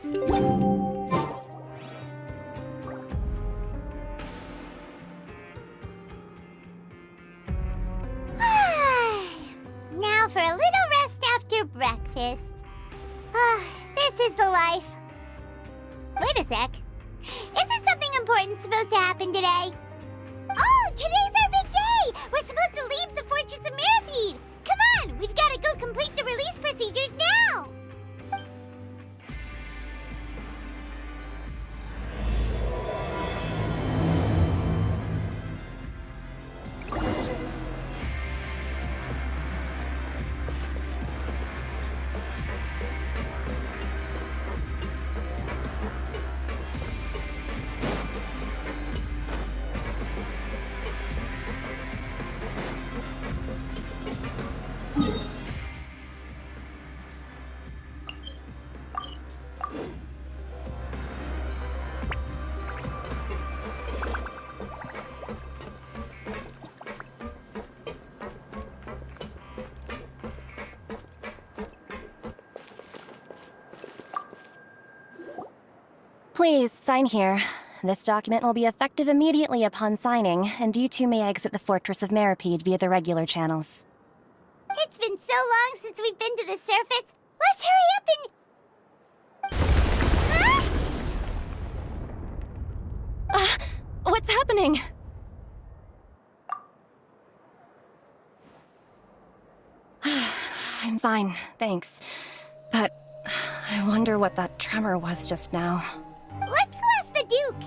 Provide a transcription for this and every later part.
Now for a little rest after breakfast. This is the life. Wait a sec. Isn't something important supposed to happen today? Oh, today's our big day! We're supposed to leave the Fortress of Meropid! Come on, we've got to go complete the release procedures now! Please, sign here. This document will be effective immediately upon signing, and you two may exit the Fortress of Meropid via the regular channels. It's been so long since we've been to the surface. Let's hurry up and... What's happening? I'm fine, thanks. But I wonder what that tremor was just now. Let's go ask the Duke.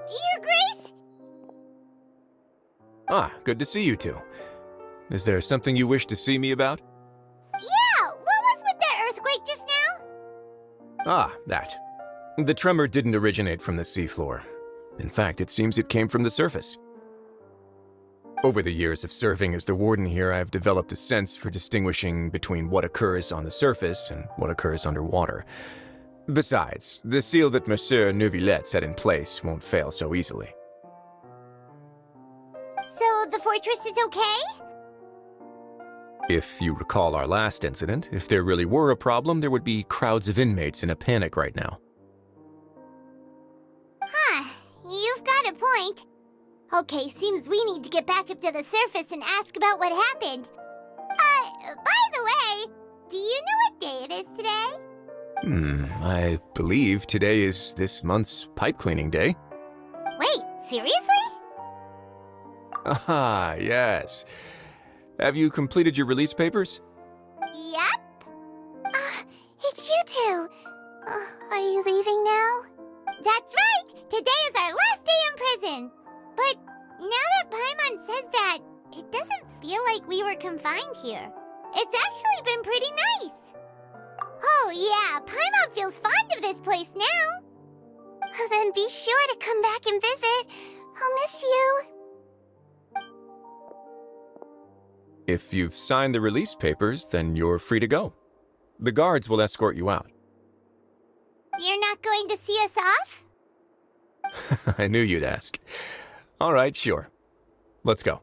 Your Grace? Ah, good to see you two. Is there something you wish to see me about? Yeah, what was with that earthquake just now? Ah, that. The tremor didn't originate from the seafloor. In fact, it seems it came from the surface. Over the years of serving as the warden here, I've developed a sense for distinguishing between what occurs on the surface and what occurs underwater. Besides, the seal that Monsieur Neuvillette set in place won't fail so easily. So the fortress is okay? If you recall our last incident, if there really were a problem, there would be crowds of inmates in a panic right now. Huh, you've got a point. Okay, seems we need to get back up to the surface and ask about what happened. By the way, do you know what day it is today? I believe today is this month's pipe cleaning day. Wait, seriously? Ah, yes. Have you completed your release papers? Yep. It's you two. Are you leaving now? That's right! Today is our last day in prison! But now that Paimon says that, it doesn't feel like we were confined here. It's actually been pretty nice. Oh yeah, Paimon feels fond of this place now. Then be sure to come back and visit. I'll miss you. If you've signed the release papers, then you're free to go. The guards will escort you out. You're not going to see us off? I knew you'd ask. All right, sure. Let's go.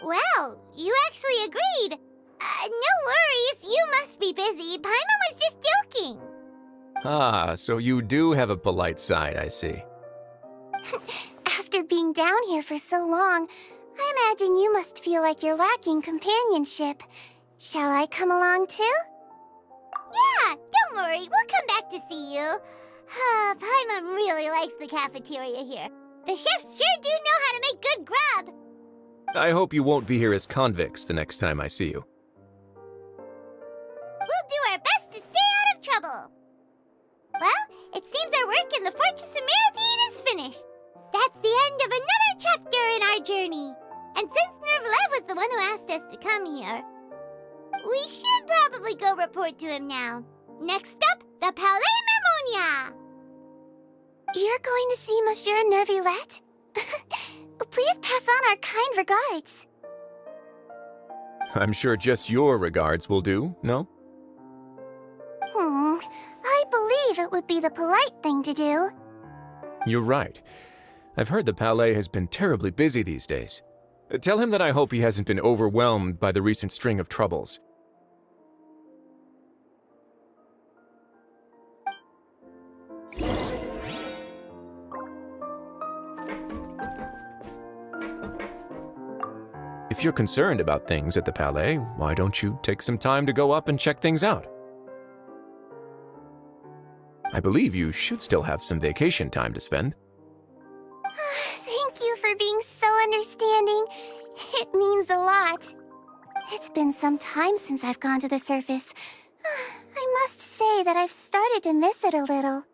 Well, you actually agreed. No worries, you must be busy. Paimon was just joking. Ah, so you do have a polite side, I see. After being down here for so long, I imagine you must feel like you're lacking companionship. Shall I come along too? Yeah, don't worry, we'll come back to see you. Paimon really likes the cafeteria here. The chefs sure do know how to make good grub. I hope you won't be here as convicts the next time I see you. We'll do our best to stay out of trouble. Well, it seems our work in the Fortress of Meropid is finished. That's the end of another chapter in our journey. And since Nervlev was the one who asked us to come here, we should probably go report to him now. Next up, the Palais Mermonia. You're going to see Monsieur Nervillette? Please pass on our kind regards. I'm sure just your regards will do, no? I believe it would be the polite thing to do. You're right. I've heard the Palais has been terribly busy these days. Tell him that I hope he hasn't been overwhelmed by the recent string of troubles. If you're concerned about things at the Palais, why don't you take some time to go up and check things out? I believe you should still have some vacation time to spend. Thank you for being so understanding. It means a lot. It's been some time since I've gone to the surface. I must say that I've started to miss it a little.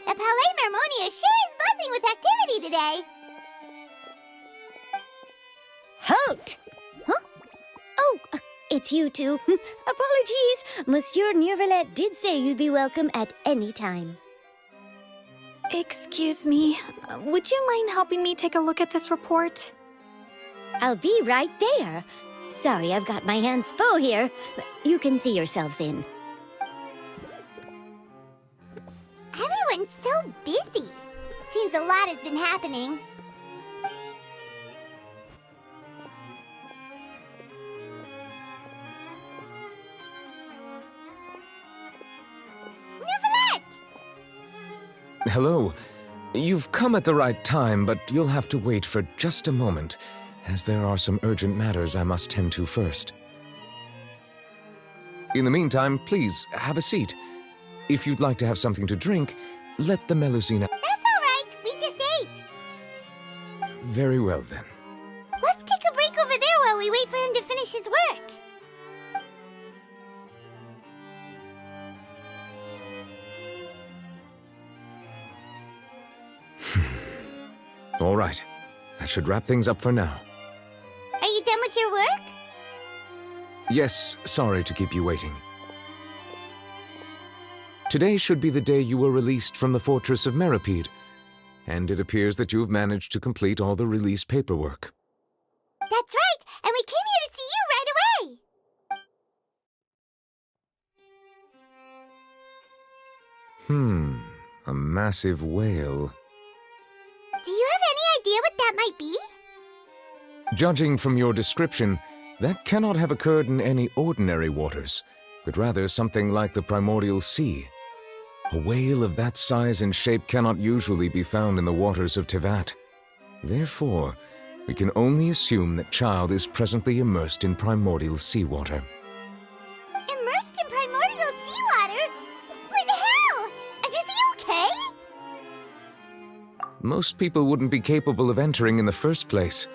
The Palais Mermonia sure is buzzing with activity today. Halt! Huh? Oh, it's you two. Apologies. Monsieur Nervillette did say you'd be welcome at any time. Excuse me, would you mind helping me take a look at this report? I'll be right there. Sorry, I've got my hands full here. You can see yourselves in. Everyone's so busy. Seems a lot has been happening. Hello. You've come at the right time, but you'll have to wait for just a moment, as there are some urgent matters I must tend to first. In the meantime, please, have a seat. If you'd like to have something to drink, let the Melusine... That's all right. We just ate. Very well, then. Let's take a break over there while we wait for him to finish his work. All right. That should wrap things up for now. Are you done with your work? Yes, sorry to keep you waiting. Today should be the day you were released from the fortress of Meropid, and it appears that you have managed to complete all the release paperwork. That's right, and we came here to see you right away. A massive whale. Do you have any idea what that might be? Judging from your description, that cannot have occurred in any ordinary waters, but rather something like the primordial sea. A whale of that size and shape cannot usually be found in the waters of Tevat. Therefore, we can only assume that Child is presently immersed in primordial seawater. Immersed in primordial seawater? But how? And is he okay? Most people wouldn't be capable of entering in the first place.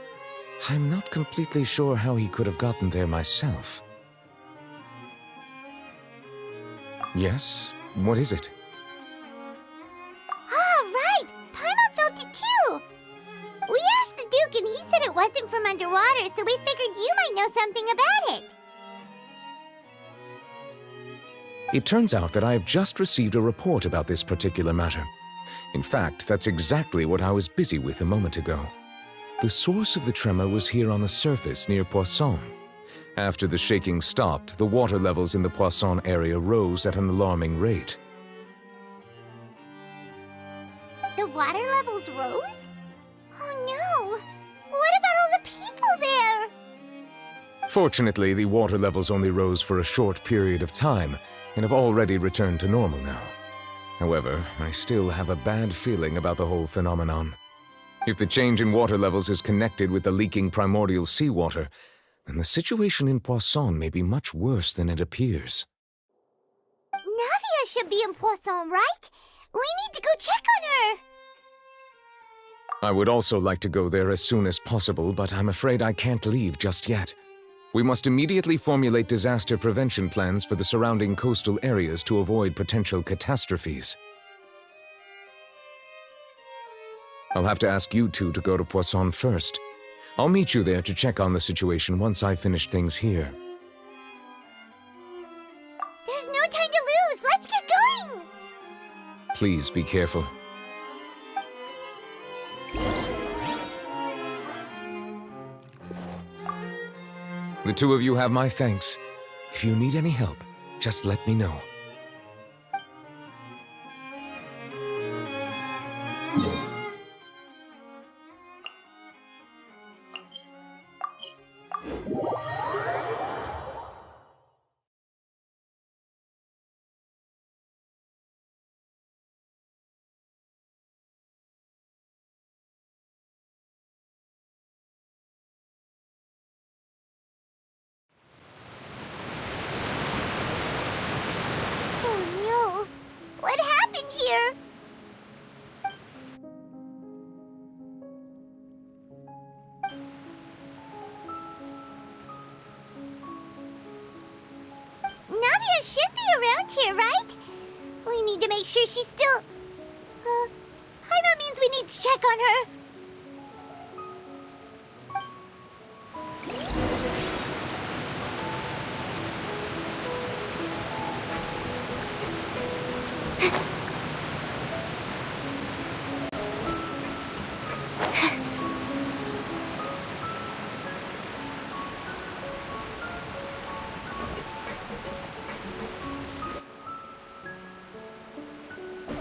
I'm not completely sure how he could have gotten there myself. Yes? What is it? Ah, right! Paimon felt it too! We asked the Duke and he said it wasn't from underwater, so we figured you might know something about it. It turns out that I have just received a report about this particular matter. In fact, that's exactly what I was busy with a moment ago. The source of the tremor was here on the surface near Pуассоне. After the shaking stopped, the water levels in the Pуассоне area rose at an alarming rate. The water levels rose? Oh no! What about all the people there? Fortunately, the water levels only rose for a short period of time and have already returned to normal now. However, I still have a bad feeling about the whole phenomenon. If the change in water levels is connected with the leaking primordial seawater, then the situation in Pуассоне may be much worse than it appears. Navia should be in Pуассоне, right? We need to go check on her! I would also like to go there as soon as possible, but I'm afraid I can't leave just yet. We must immediately formulate disaster prevention plans for the surrounding coastal areas to avoid potential catastrophes. I'll have to ask you two to go to Pуассоне first. I'll meet you there to check on the situation once I finish things here. There's no time to lose! Let's get going! Please be careful. The two of you have my thanks. If you need any help, just let me know. What happened here? Navia should be around here, right? We need to make sure she's still... Paimon means we need to check on her.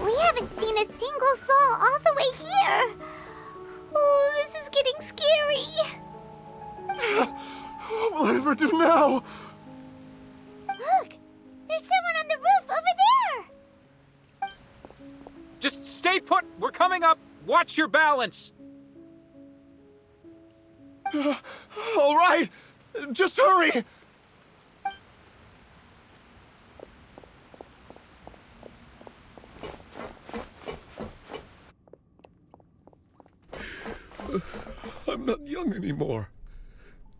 We haven't seen a single soul all the way here. Oh, this is getting scary. What will I ever do now? Look, there's someone on the roof over there. Just stay put. We're coming up. Watch your balance. All right, just hurry! I'm not young anymore.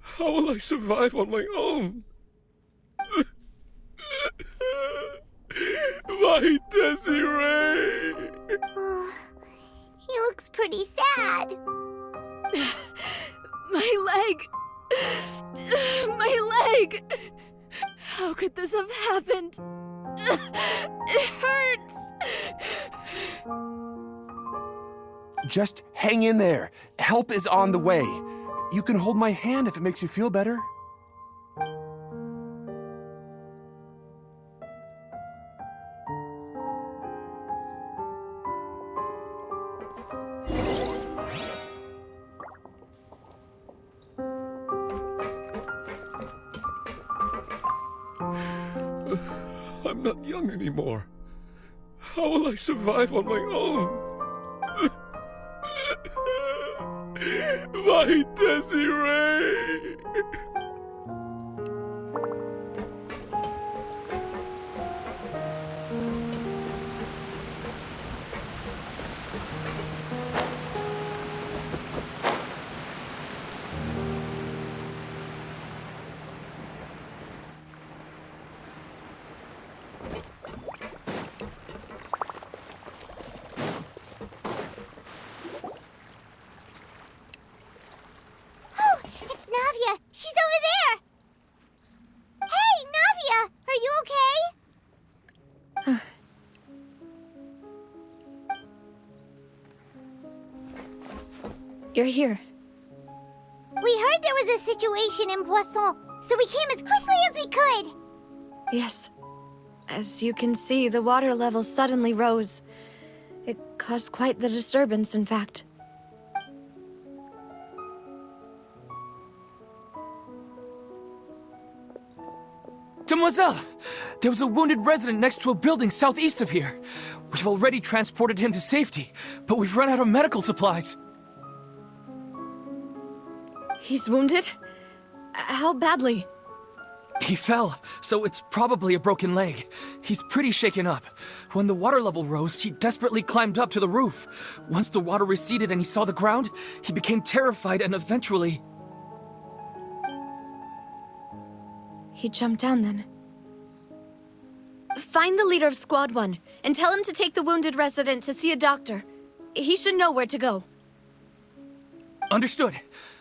How will I survive on my own? My Desiree! Oh, he looks pretty sad. My leg! My leg! How could this have happened? It hurts! Just hang in there. Help is on the way. You can hold my hand if it makes you feel better. I'm not young anymore. How will I survive on my own? My Desiree! Navia, she's over there! Hey, Navia, are you okay? You're here. We heard there was a situation in Puassone, so we came as quickly as we could. Yes. As you can see, the water level suddenly rose. It caused quite the disturbance, in fact. Demoiselle! There was a wounded resident next to a building southeast of here. We've already transported him to safety, but we've run out of medical supplies. He's wounded? How badly? He fell, so it's probably a broken leg. He's pretty shaken up. When the water level rose, he desperately climbed up to the roof. Once the water receded and he saw the ground, he became terrified and eventually... He jumped down then. Find the leader of Squad 1 and tell him to take the wounded resident to see a doctor. He should know where to go. Understood.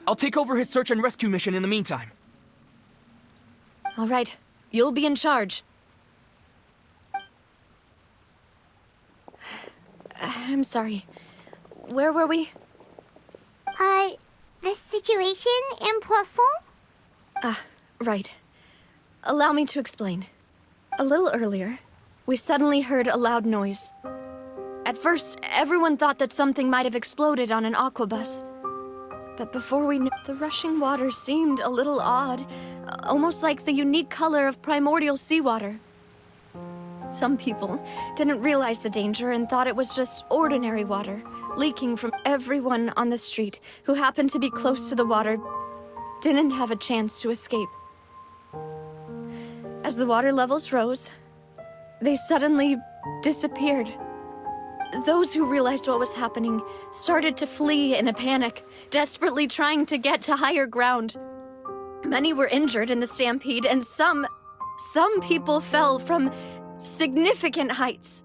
I'll take over his search and rescue mission in the meantime. All right. You'll be in charge. I'm sorry. Where were we? The situation in Puassone? Right. Allow me to explain. A little earlier, we suddenly heard a loud noise. At first, everyone thought that something might have exploded on an aquabus. But before we knew, the rushing water seemed a little odd, almost like the unique color of primordial seawater. Some people didn't realize the danger and thought it was just ordinary water, leaking from everyone on the street who happened to be close to the water didn't have a chance to escape. As the water levels rose, they suddenly disappeared. Those who realized what was happening started to flee in a panic, desperately trying to get to higher ground. Many were injured in the stampede, and some people fell from significant heights.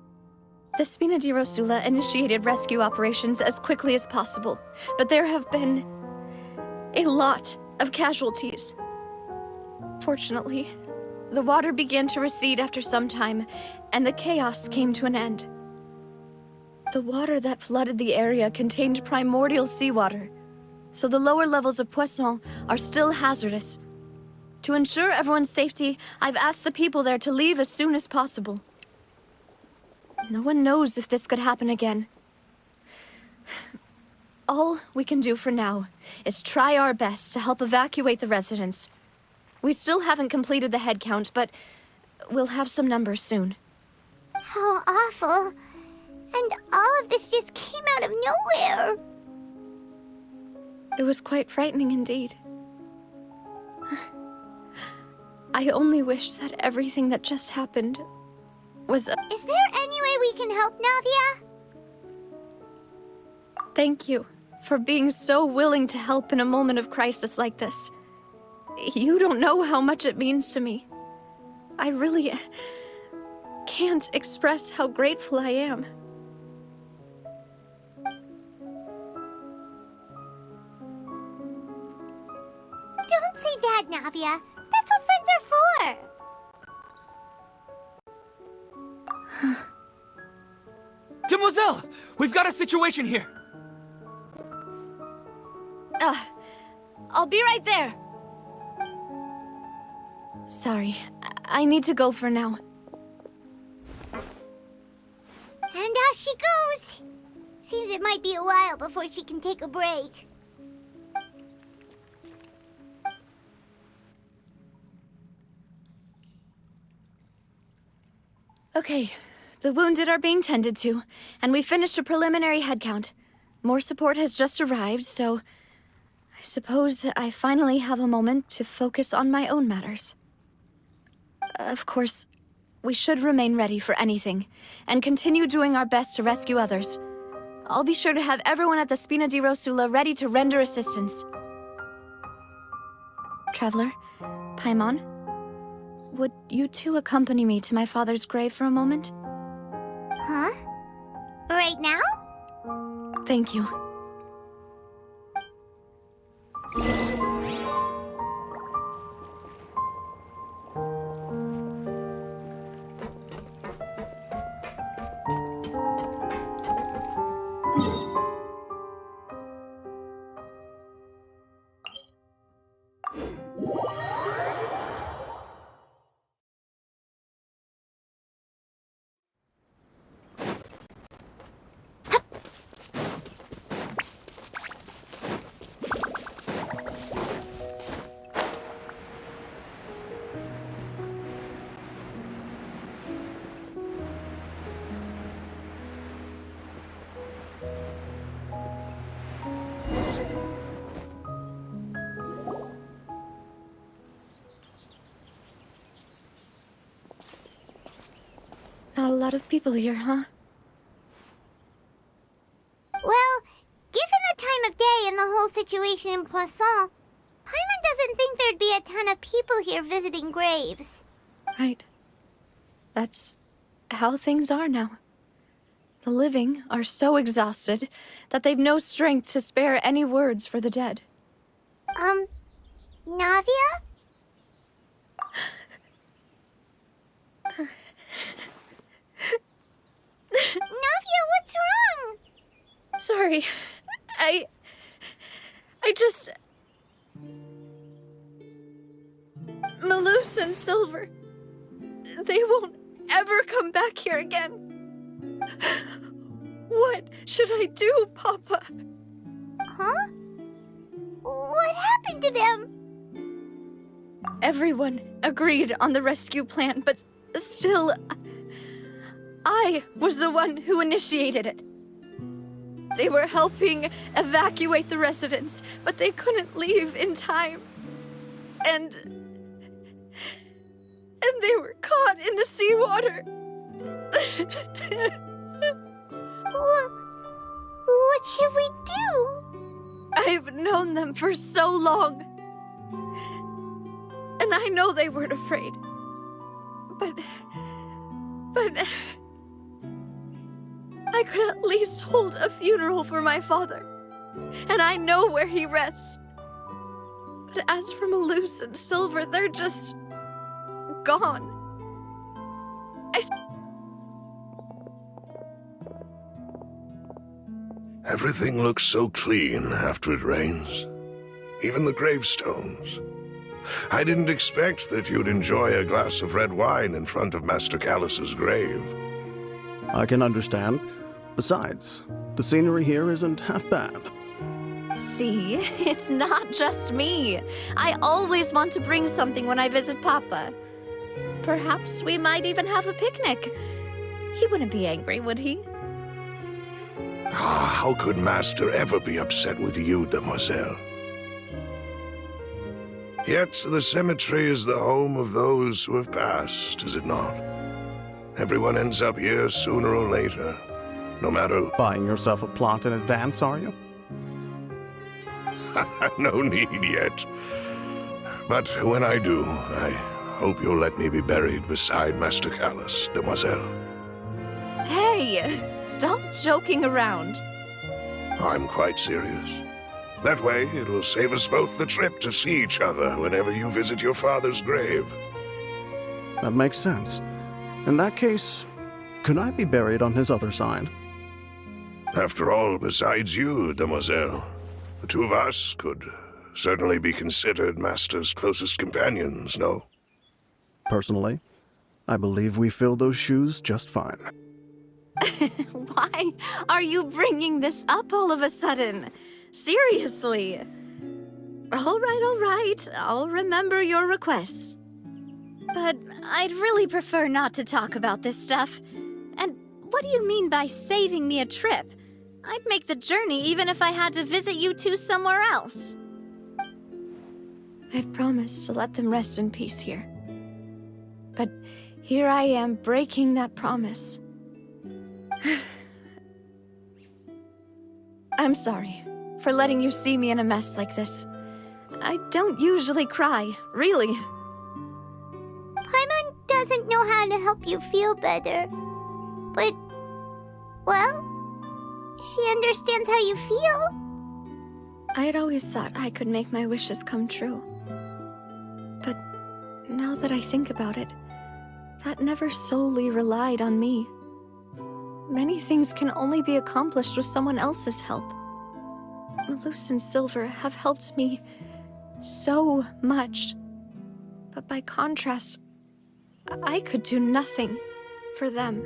The Spina di Rosula initiated rescue operations as quickly as possible, but there have been a lot of casualties. Fortunately, the water began to recede after some time, and the chaos came to an end. The water that flooded the area contained primordial seawater, so the lower levels of Puassone are still hazardous. To ensure everyone's safety, I've asked the people there to leave as soon as possible. No one knows if this could happen again. All we can do for now is try our best to help evacuate the residents. We still haven't completed the head count, but we'll have some numbers soon. How awful. And all of this just came out of nowhere. It was quite frightening indeed. I only wish that everything that just happened was a... Is there any way we can help, Navia? Thank you for being so willing to help in a moment of crisis like this. You don't know how much it means to me. I really can't express how grateful I am. Don't say that, Navia. That's what friends are for. Demoiselle! We've got a situation here! I'll be right there. Sorry, I need to go for now. And off she goes. Seems it might be a while before she can take a break. Okay, the wounded are being tended to, and we finished a preliminary head count. More support has just arrived, so I suppose I finally have a moment to focus on my own matters. Of course, we should remain ready for anything, and continue doing our best to rescue others. I'll be sure to have everyone at the Spina di Rosula ready to render assistance. Traveler, Paimon, would you two accompany me to my father's grave for a moment? Huh? Right now? Thank you. Not a lot of people here, huh? Well, given the time of day and the whole situation in Puassone, Paimon doesn't think there'd be a ton of people here visiting graves. Right. That's how things are now. The living are so exhausted that they've no strength to spare any words for the dead. Navia? Navia, what's wrong? Sorry. I just... Malus and Silver, they won't ever come back here again. What should I do, Papa? Huh? What happened to them? Everyone agreed on the rescue plan, but still, I was the one who initiated it. They were helping evacuate the residents, but they couldn't leave in time. And they were caught in the seawater. What should we do? I've known them for so long. And I know they weren't afraid. But I could at least hold a funeral for my father. And I know where he rests. But as for Malus and Silver, they're just gone. Everything looks so clean after it rains. Even the gravestones. I didn't expect that you'd enjoy a glass of red wine in front of Master Callus's grave. I can understand. Besides, the scenery here isn't half bad. See, it's not just me. I always want to bring something when I visit Papa. Perhaps we might even have a picnic. He wouldn't be angry, would he? Ah, how could Master ever be upset with you, demoiselle? Yet the cemetery is the home of those who have passed, is it not? Everyone ends up here sooner or later, no matter... Buying yourself a plot in advance, are you? No need yet. But when I do, I hope you'll let me be buried beside Master Callus, demoiselle. Hey, stop joking around. I'm quite serious. That way, it will save us both the trip to see each other whenever you visit your father's grave. That makes sense. In that case, could I be buried on his other side? After all, besides you, demoiselle, the two of us could certainly be considered Master's closest companions, no? Personally, I believe we fill those shoes just fine. Why are you bringing this up all of a sudden? Seriously. All right. I'll remember your requests. But I'd really prefer not to talk about this stuff. And what do you mean by saving me a trip? I'd make the journey even if I had to visit you two somewhere else. I'd promised to let them rest in peace here. But here I am breaking that promise. I'm sorry for letting you see me in a mess like this. I don't usually cry, really. Paimon doesn't know how to help you feel better. But, well, she understands how you feel. I had always thought I could make my wishes come true. But now that I think about it, that never solely relied on me. Many things can only be accomplished with someone else's help. Malus and Silver have helped me so much. But by contrast, I could do nothing for them.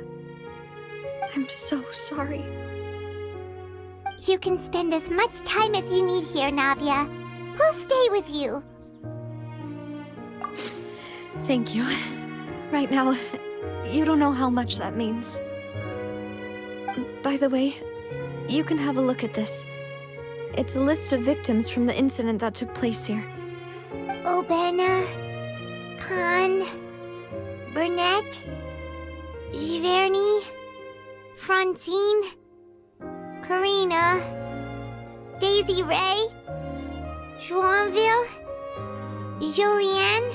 I'm so sorry. You can spend as much time as you need here, Navia. We'll stay with you. Thank you. Right now, you don't know how much that means. By the way, you can have a look at this. It's a list of victims from the incident that took place here. Obena, Khan, Burnett, Giverny, Francine, Karina, Daisy Ray, Joinville, Julianne,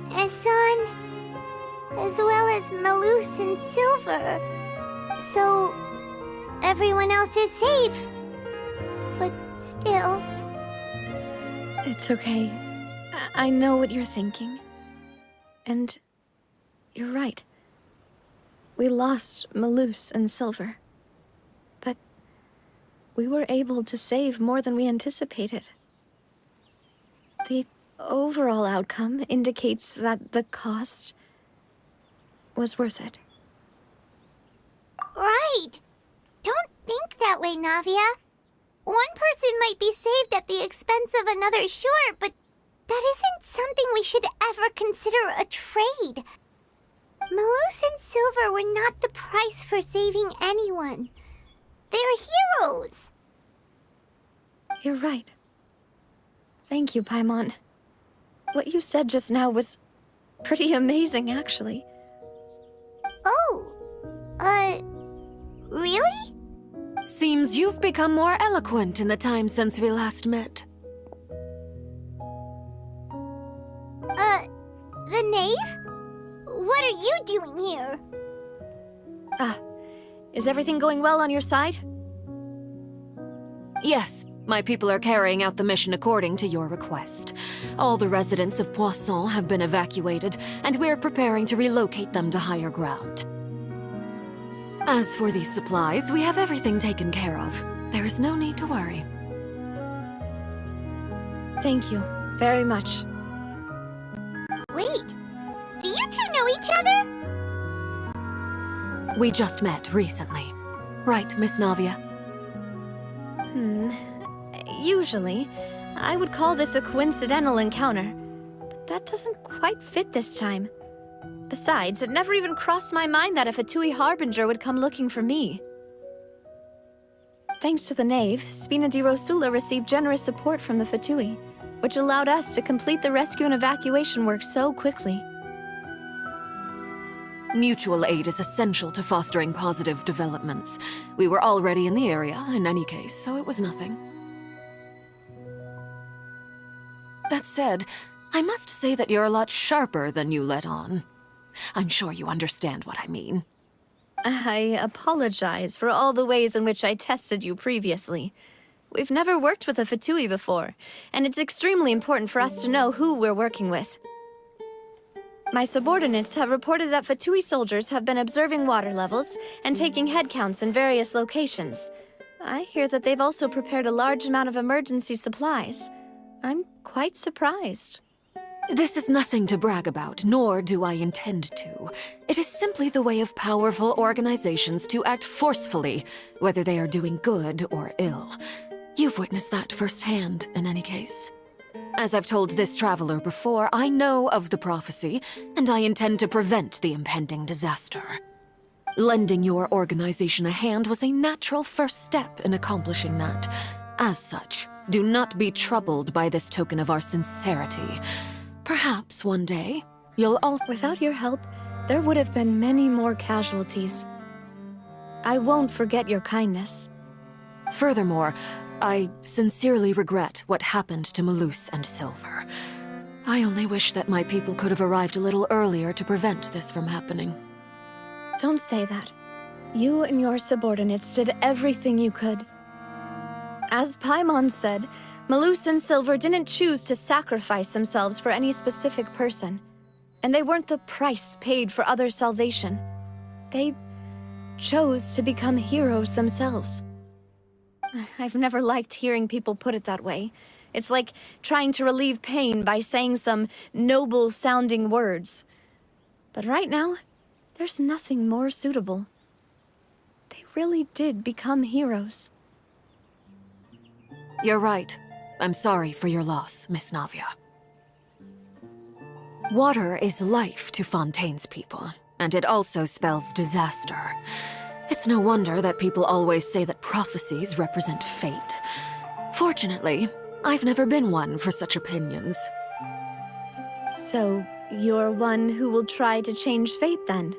Esson, as well as Malus and Silver. So, everyone else is safe. But still... It's okay. I know what you're thinking. And you're right. We lost Malus and Silver. But we were able to save more than we anticipated. The overall outcome indicates that the cost was worth it. Right! Don't think that way, Navia. One person might be saved at the expense of another, sure, but that isn't something we should ever consider a trade. Malus and Silver were not the price for saving anyone. They're heroes. You're right. Thank you, Paimon. What you said just now was pretty amazing, actually. Oh, really? Seems you've become more eloquent in the time since we last met. The knave? What are you doing here? Is everything going well on your side? Yes, my people are carrying out the mission according to your request. All the residents of Pуассоне have been evacuated, and we're preparing to relocate them to higher ground. As for these supplies, we have everything taken care of. There is no need to worry. Thank you very much. Wait, do you two know each other? We just met recently. Right, Miss Navia? Usually, I would call this a coincidental encounter, but that doesn't quite fit this time. Besides, it never even crossed my mind that a Fatui Harbinger would come looking for me. Thanks to the Knave, Spina di Rosula received generous support from the Fatui, which allowed us to complete the rescue and evacuation work so quickly. Mutual aid is essential to fostering positive developments. We were already in the area, in any case, so it was nothing. That said, I must say that you're a lot sharper than you let on. I'm sure you understand what I mean. I apologize for all the ways in which I tested you previously. We've never worked with a Fatui before, and it's extremely important for us to know who we're working with. My subordinates have reported that Fatui soldiers have been observing water levels and taking head counts in various locations. I hear that they've also prepared a large amount of emergency supplies. I'm quite surprised. This is nothing to brag about, nor do I intend to. It is simply the way of powerful organizations to act forcefully, whether they are doing good or ill. You've witnessed that firsthand, in any case. As I've told this traveler before, I know of the prophecy, and I intend to prevent the impending disaster. Lending your organization a hand was a natural first step in accomplishing that. As such, do not be troubled by this token of our sincerity. Perhaps one day, you'll all— Without your help, there would have been many more casualties. I won't forget your kindness. Furthermore, I sincerely regret what happened to Malus and Silver. I only wish that my people could have arrived a little earlier to prevent this from happening. Don't say that. You and your subordinates did everything you could. As Paimon said, Malus and Silver didn't choose to sacrifice themselves for any specific person, and they weren't the price paid for other salvation. They chose to become heroes themselves. I've never liked hearing people put it that way. It's like trying to relieve pain by saying some noble-sounding words. But right now, there's nothing more suitable. They really did become heroes. You're right. I'm sorry for your loss, Miss Navia. Water is life to Fontaine's people, and it also spells disaster. It's no wonder that people always say that prophecies represent fate. Fortunately, I've never been one for such opinions. So, you're one who will try to change fate, then?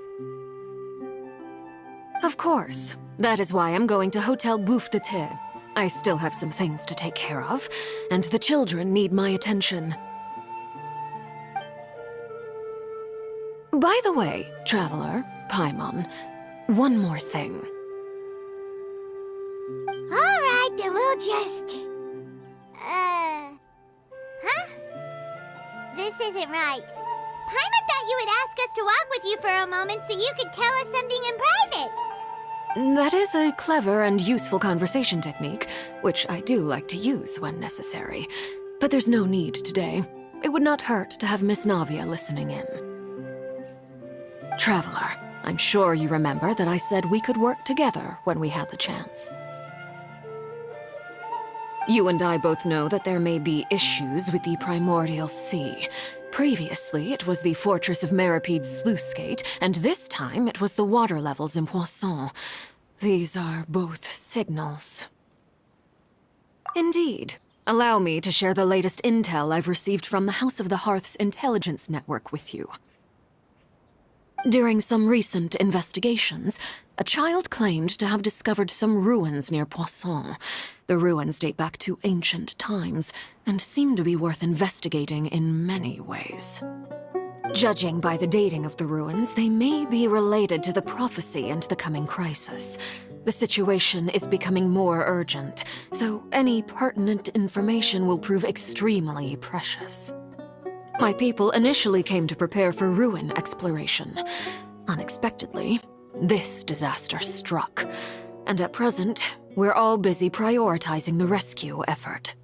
Of course. That is why I'm going to Hotel Bouffe de Thé. I still have some things to take care of, and the children need my attention. By the way, traveler, Paimon, one more thing. All right, then we'll just... Huh? This isn't right. Paimon thought you would ask us to walk with you for a moment so you could tell us something in private. That is a clever and useful conversation technique, which I do like to use when necessary. But there's no need today. It would not hurt to have Miss Navia listening in. Traveler, I'm sure you remember that I said we could work together when we had the chance. You and I both know that there may be issues with the primordial sea. Previously, it was the fortress of Meropid's sluice gate, and this time it was the water levels in Puassone. These are both signals. Indeed. Allow me to share the latest intel I've received from the House of the Hearth's intelligence network with you. During some recent investigations, a child claimed to have discovered some ruins near Puassone. The ruins date back to ancient times, and seem to be worth investigating in many ways. Judging by the dating of the ruins, they may be related to the prophecy and the coming crisis. The situation is becoming more urgent, so any pertinent information will prove extremely precious. My people initially came to prepare for ruin exploration. Unexpectedly, this disaster struck, and at present, we're all busy prioritizing the rescue effort.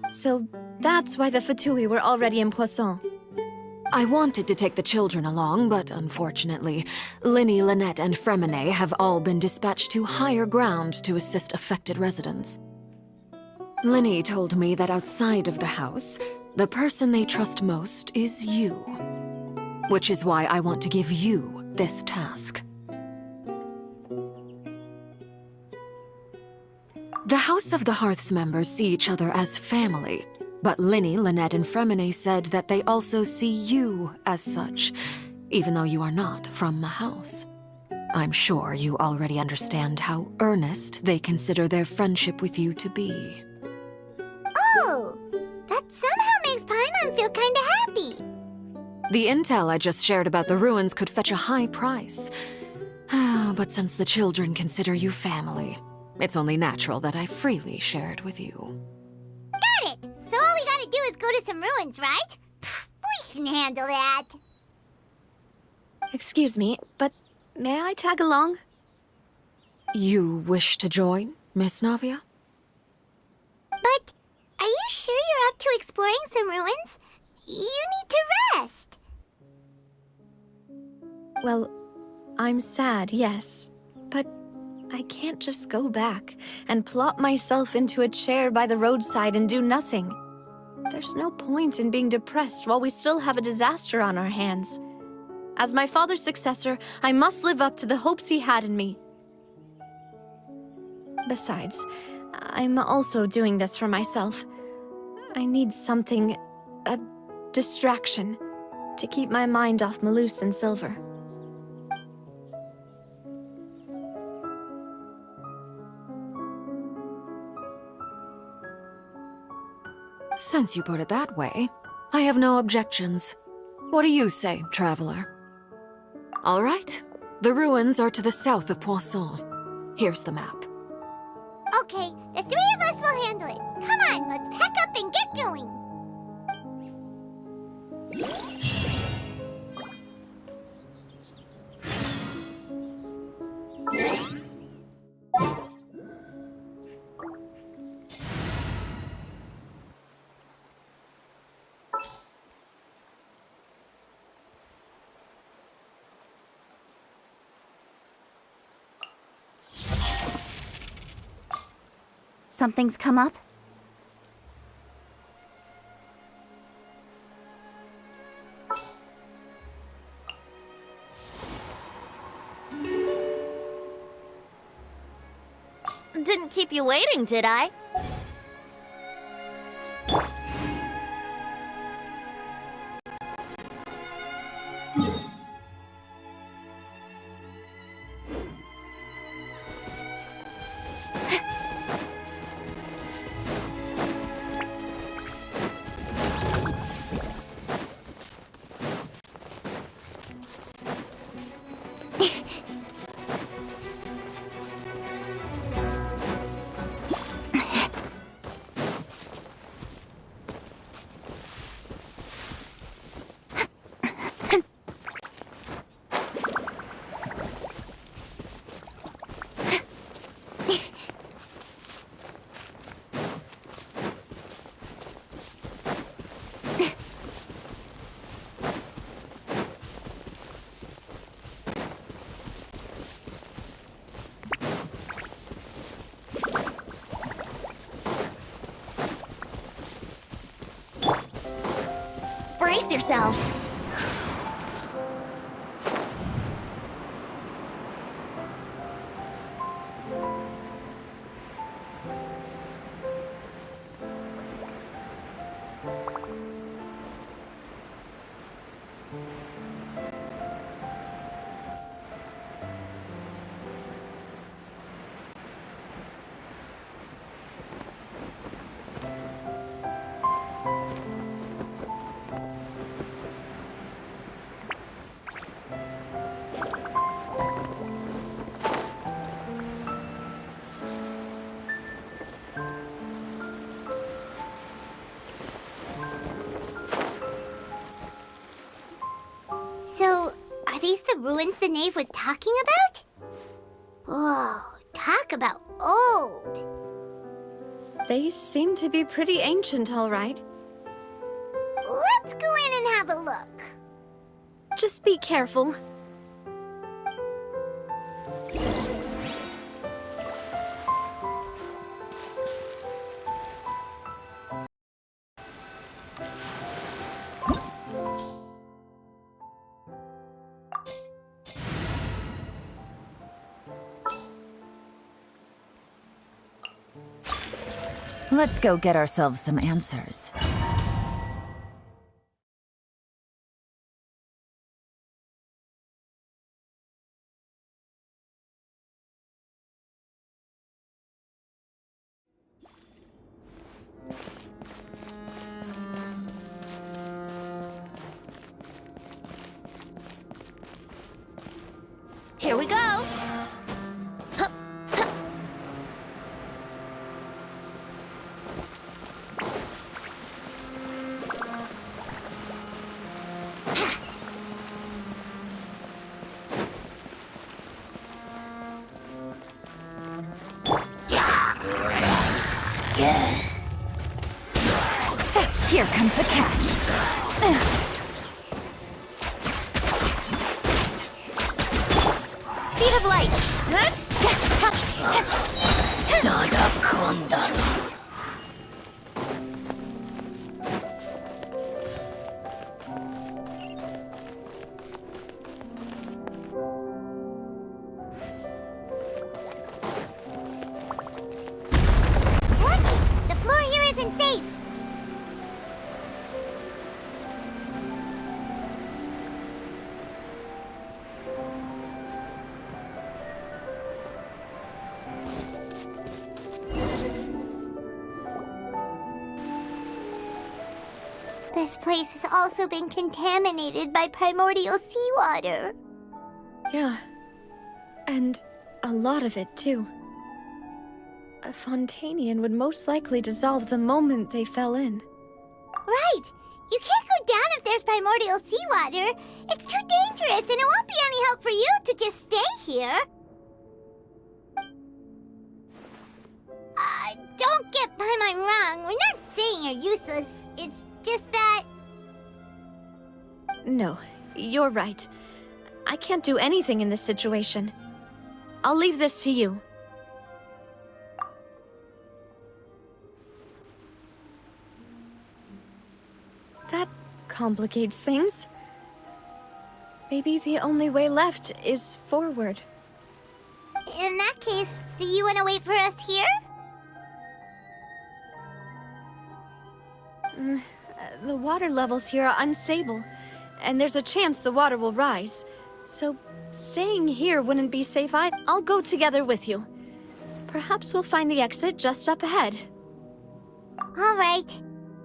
So that's why the Fatui were already in Puassone. I wanted to take the children along, but unfortunately, Linny, Lynette, and Fremine have all been dispatched to higher ground to assist affected residents. Linny told me that outside of the house, the person they trust most is you. Which is why I want to give you this task. The House of the Hearth's members see each other as family, but Linny, Lynette, and Fremine said that they also see you as such, even though you are not from the house. I'm sure you already understand how earnest they consider their friendship with you to be. Oh, that somehow makes Paimon feel kinda happy. The intel I just shared about the ruins could fetch a high price. But since the children consider you family, it's only natural that I freely share it with you. Got it! So all we gotta do is go to some ruins, right? We can handle that. Excuse me, but may I tag along? You wish to join, Miss Navia? But are you sure you're up to exploring some ruins? You need to rest. Well, I'm sad, yes, but I can't just go back and plop myself into a chair by the roadside and do nothing. There's no point in being depressed while we still have a disaster on our hands. As my father's successor, I must live up to the hopes he had in me. Besides, I'm also doing this for myself. I need something, a distraction, to keep my mind off Malus and Silver. Since you put it that way, I have no objections. What do you say, traveler? All right. The ruins are to the south of Pуассоне. Here's the map. Okay, the three of us will handle it. Come on, let's pack up and get going. Something's come up? Didn't keep you waiting, did I? Brace yourself. So, are these the ruins the knave was talking about? Whoa, talk about old. They seem to be pretty ancient, all right. Let's go in and have a look. Just be careful. Let's go get ourselves some answers. Here we go. So, here comes the catch. Speed of light. Watch it! The floor here isn't safe! This place has also been contaminated by primordial seawater. Yeah. And a lot of it, too. A Fontanian would most likely dissolve the moment they fell in. Right! You can't go down if there's primordial seawater. It's too dangerous, and it won't be any help for you to just stay here. Don't get by my wrong. We're not saying you're useless. It's just that... No, you're right. I can't do anything in this situation. I'll leave this to you. That complicates things. Maybe the only way left is forward. In that case, do you want to wait for us here? The water levels here are unstable, and there's a chance the water will rise. So, staying here wouldn't be safe either. I'll go together with you. Perhaps we'll find the exit just up ahead. All right.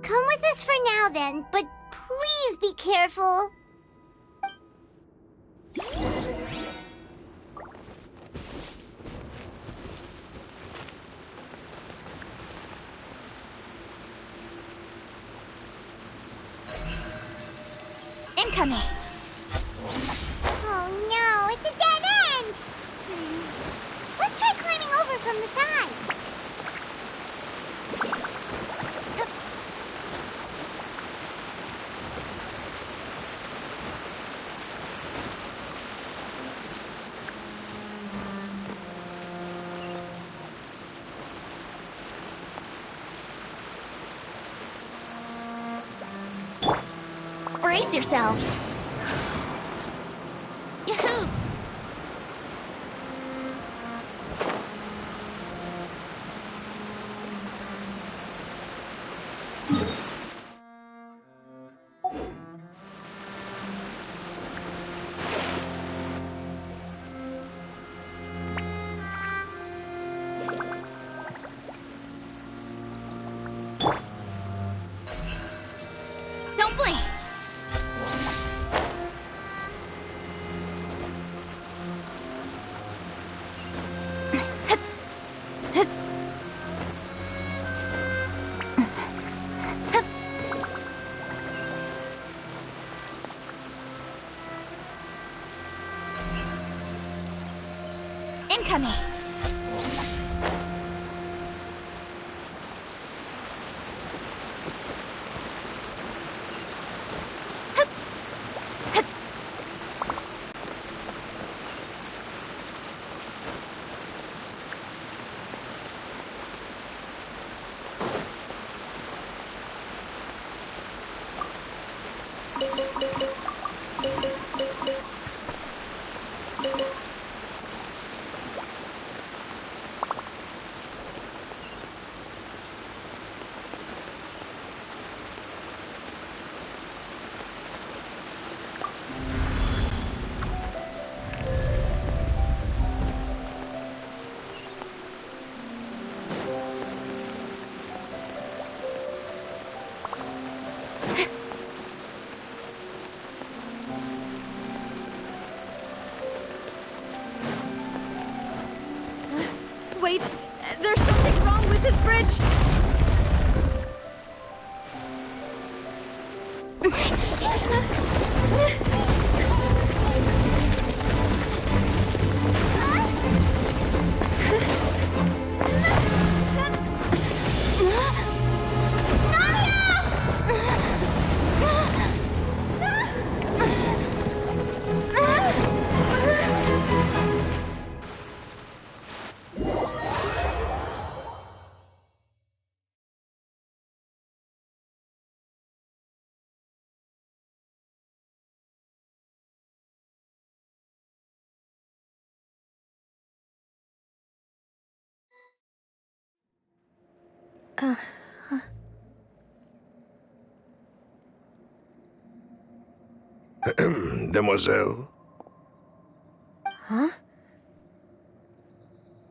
Come with us for now then, but please be careful. Incoming. Oh no, it's a dead end! Let's try climbing over from the side. Brace yourselves. Yahoo! Don't blink! Incoming! There's something wrong with this bridge! Demoiselle? Huh?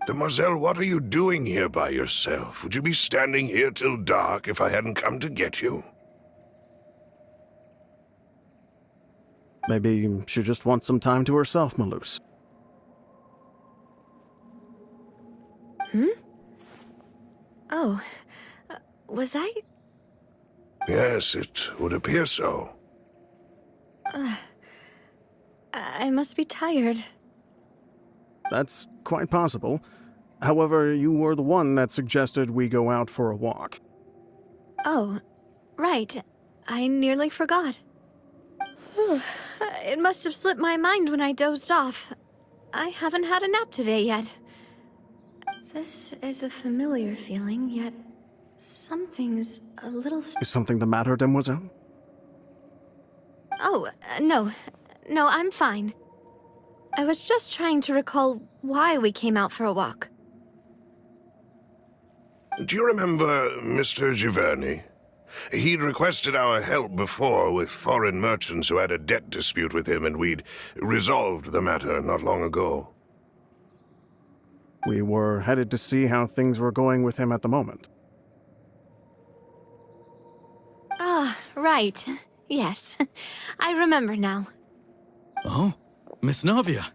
Demoiselle, what are you doing here by yourself? Would you be standing here till dark if I hadn't come to get you? Maybe she just wants some time to herself, Malus. Oh, was I? Yes, it would appear so. I must be tired. That's quite possible. However, you were the one that suggested we go out for a walk. Oh, right. I nearly forgot. It must have slipped my mind when I dozed off. I haven't had a nap today yet. This is a familiar feeling, yet something's a little... Is something the matter, Demoiselle? Oh, no. No, I'm fine. I was just trying to recall why we came out for a walk. Do you remember Mr. Giverny? He'd requested our help before with foreign merchants who had a debt dispute with him, and we'd resolved the matter not long ago. We were headed to see how things were going with him at the moment. Ah, right. Yes. I remember now. Oh, Miss Navia.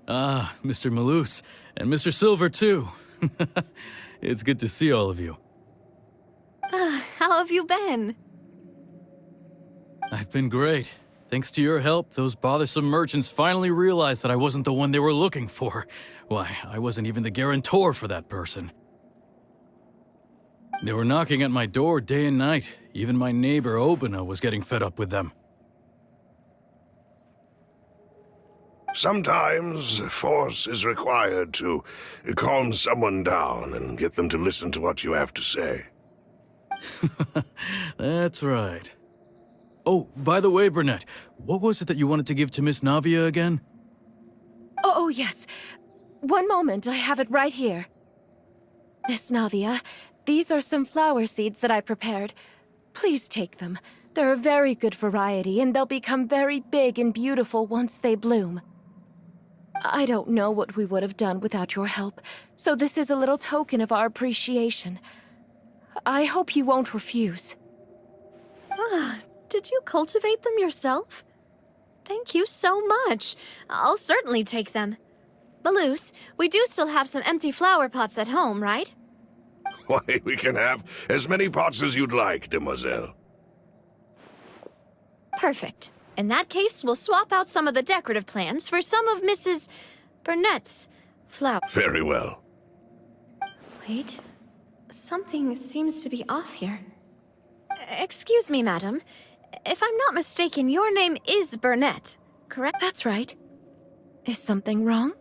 Ah, Mr. Malus, and Mr. Silver, too. It's good to see all of you. How have you been? I've been great. Thanks to your help, those bothersome merchants finally realized that I wasn't the one they were looking for. Why, I wasn't even the guarantor for that person. They were knocking at my door day and night. Even my neighbor, Obina, was getting fed up with them. Sometimes force is required to calm someone down and get them to listen to what you have to say. That's right. Oh, by the way, Burnett, what was it that you wanted to give to Miss Navia again? Oh, yes. One moment, I have it right here. Miss Navia, these are some flower seeds that I prepared. Please take them. They're a very good variety, and they'll become very big and beautiful once they bloom. I don't know what we would have done without your help, so this is a little token of our appreciation. I hope you won't refuse. Ah, did you cultivate them yourself? Thank you so much. I'll certainly take them. Malus, we do still have some empty flower pots at home, right? Why, we can have as many pots as you'd like, Demoiselle. Perfect. In that case, we'll swap out some of the decorative plants for some of Mrs. Burnett's flowers. Very well. Wait. Something seems to be off here. Excuse me, madam. If I'm not mistaken, your name is Burnett, correct? That's right. Is something wrong?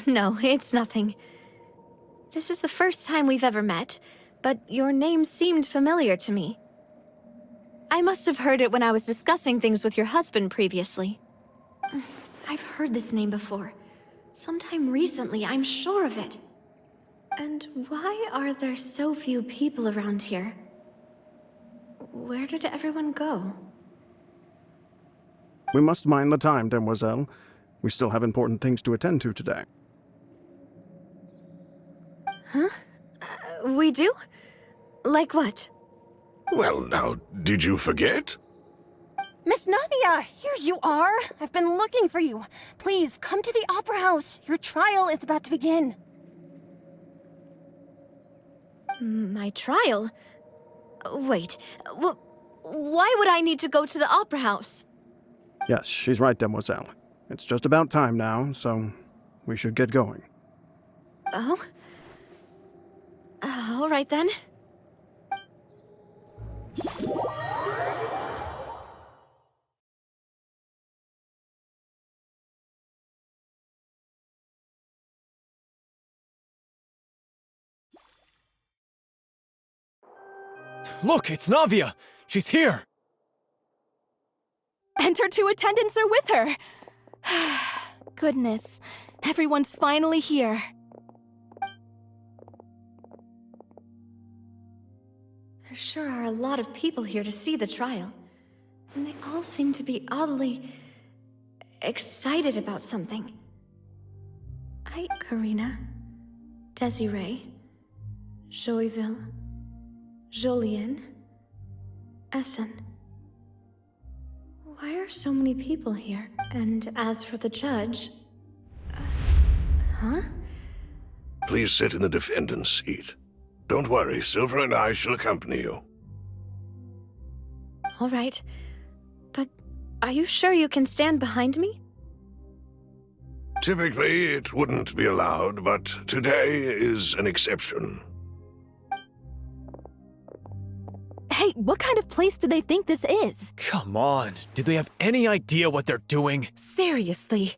No, it's nothing. This is the first time we've ever met, but your name seemed familiar to me. I must have heard it when I was discussing things with your husband previously. I've heard this name before. Sometime recently, I'm sure of it. And why are there so few people around here? Where did everyone go? We must mind the time, Demoiselle. We still have important things to attend to today. Huh? We do? Like what? Well, now, did you forget? Miss Navia, here you are. I've been looking for you. Please, come to the Opera House. Your trial is about to begin. My trial? Wait, why would I need to go to the opera house? Yes, she's right, Demoiselle. It's just about time now, so we should get going. Oh? All right then. Look, it's Navia! She's here! And her 2 attendants are with her! Goodness, everyone's finally here. There sure are a lot of people here to see the trial. And they all seem to be oddly excited about something. Karina, Desiree, Joyville, Jolien, Essen. Why are so many people here? And as for the judge... huh? Please sit in the defendant's seat. Don't worry, Silver and I shall accompany you. All right. But are you sure you can stand behind me? Typically, it wouldn't be allowed, but today is an exception. Hey, what kind of place do they think this is? Come on, do they have any idea what they're doing? Seriously.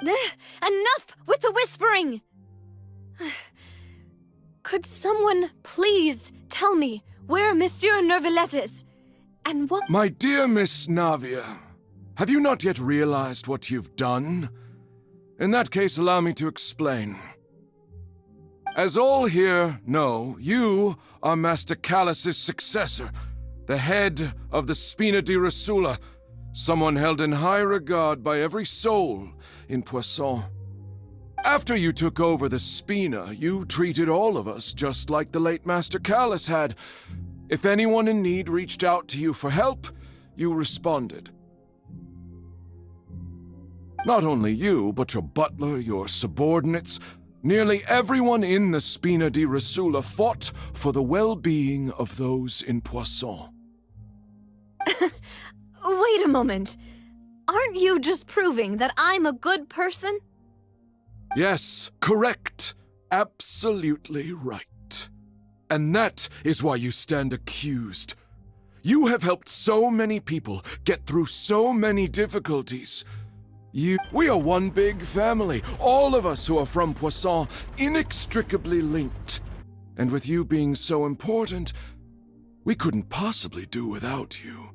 Enough with the whispering! Could someone please tell me where Monsieur Neuvillette is? And what— My dear Miss Navia, have you not yet realized what you've done? In that case, allow me to explain. As all here know, you are Master Callus's successor, the head of the Spina di Rosula, someone held in high regard by every soul in Pуассоне. After you took over the Spina, you treated all of us just like the late Master Callus had. If anyone in need reached out to you for help, you responded. Not only you, but your butler, your subordinates, nearly everyone in the Spina di Rosula fought for the well-being of those in Pуассоне. Wait a moment. Aren't you just proving that I'm a good person? Yes, correct. Absolutely right. And that is why you stand accused. You have helped so many people get through so many difficulties. We are one big family, all of us who are from Pуассоне, inextricably linked. And with you being so important, we couldn't possibly do without you.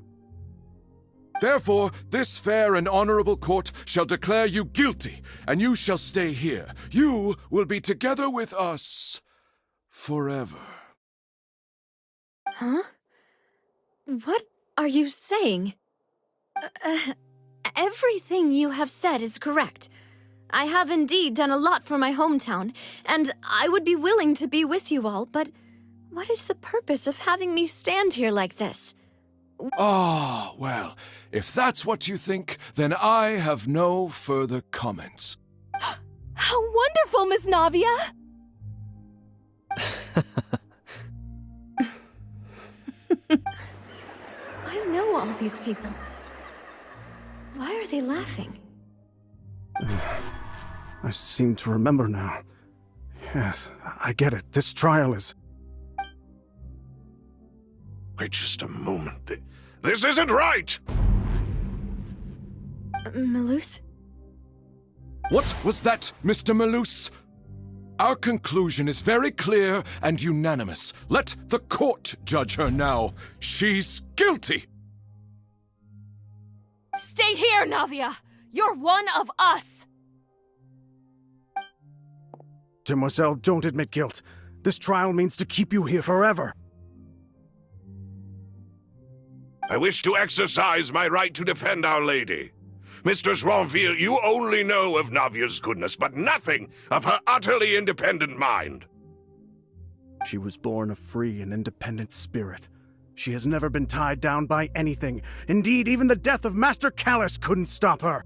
Therefore, this fair and honorable court shall declare you guilty, and you shall stay here. You will be together with us forever. Huh? What are you saying? Everything you have said is correct. I have indeed done a lot for my hometown, and I would be willing to be with you all, but what is the purpose of having me stand here like this? Ah, well, if that's what you think, then I have no further comments. How wonderful, Miss Navia! I know all these people. Why are they laughing? I seem to remember now. Yes, I get it. This trial is... Wait just a moment. This isn't right! Melus? What was that, Mr. Melus? Our conclusion is very clear and unanimous. Let the court judge her now. She's guilty! Stay here, Navia! You're one of us! Demoiselle, don't admit guilt. This trial means to keep you here forever. I wish to exercise my right to defend Our Lady. Mr. Joinville, you only know of Navia's goodness, but nothing of her utterly independent mind. She was born a free and independent spirit. She has never been tied down by anything. Indeed, even the death of Master Callus couldn't stop her.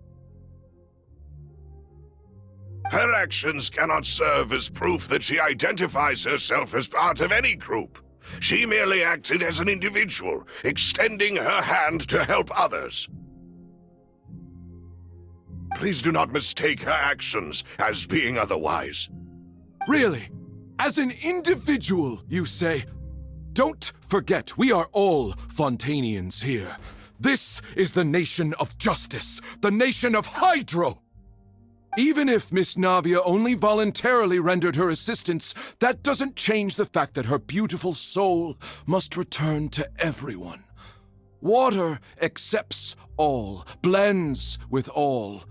Her actions cannot serve as proof that she identifies herself as part of any group. She merely acted as an individual, extending her hand to help others. Please do not mistake her actions as being otherwise. Really? As an individual, you say? Don't forget, we are all Fontanians here. This is the nation of justice, the nation of Hydro! Even if Miss Navia only voluntarily rendered her assistance, that doesn't change the fact that her beautiful soul must return to everyone. Water accepts all, blends with all.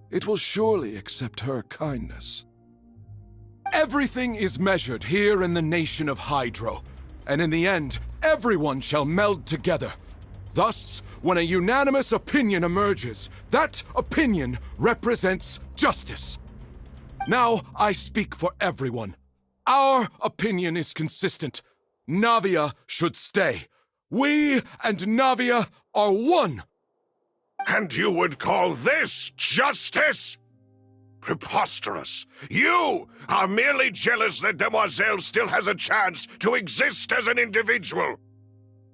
It will surely accept her kindness. Everything is measured here in the nation of Hydro, and in the end, everyone shall meld together. Thus, when a unanimous opinion emerges, that opinion represents justice. Now I speak for everyone. Our opinion is consistent. Navia should stay. We and Navia are one. And you would call this justice? Preposterous. You are merely jealous that Demoiselle still has a chance to exist as an individual.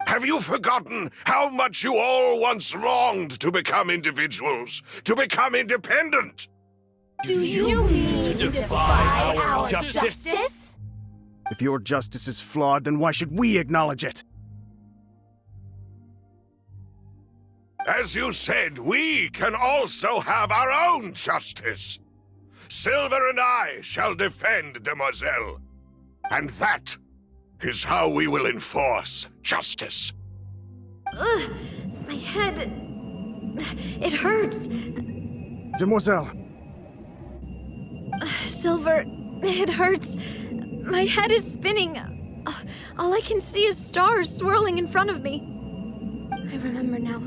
Have you forgotten how much you all once longed to become individuals, to become independent? Do you mean to defy our justice? If your justice is flawed, then why should we acknowledge it? As you said, we can also have our own justice. Silver and I shall defend Demoiselle. And that is how we will enforce justice. Ugh, my head... It hurts. Demoiselle. Silver, it hurts. My head is spinning. All I can see is stars swirling in front of me. I remember now.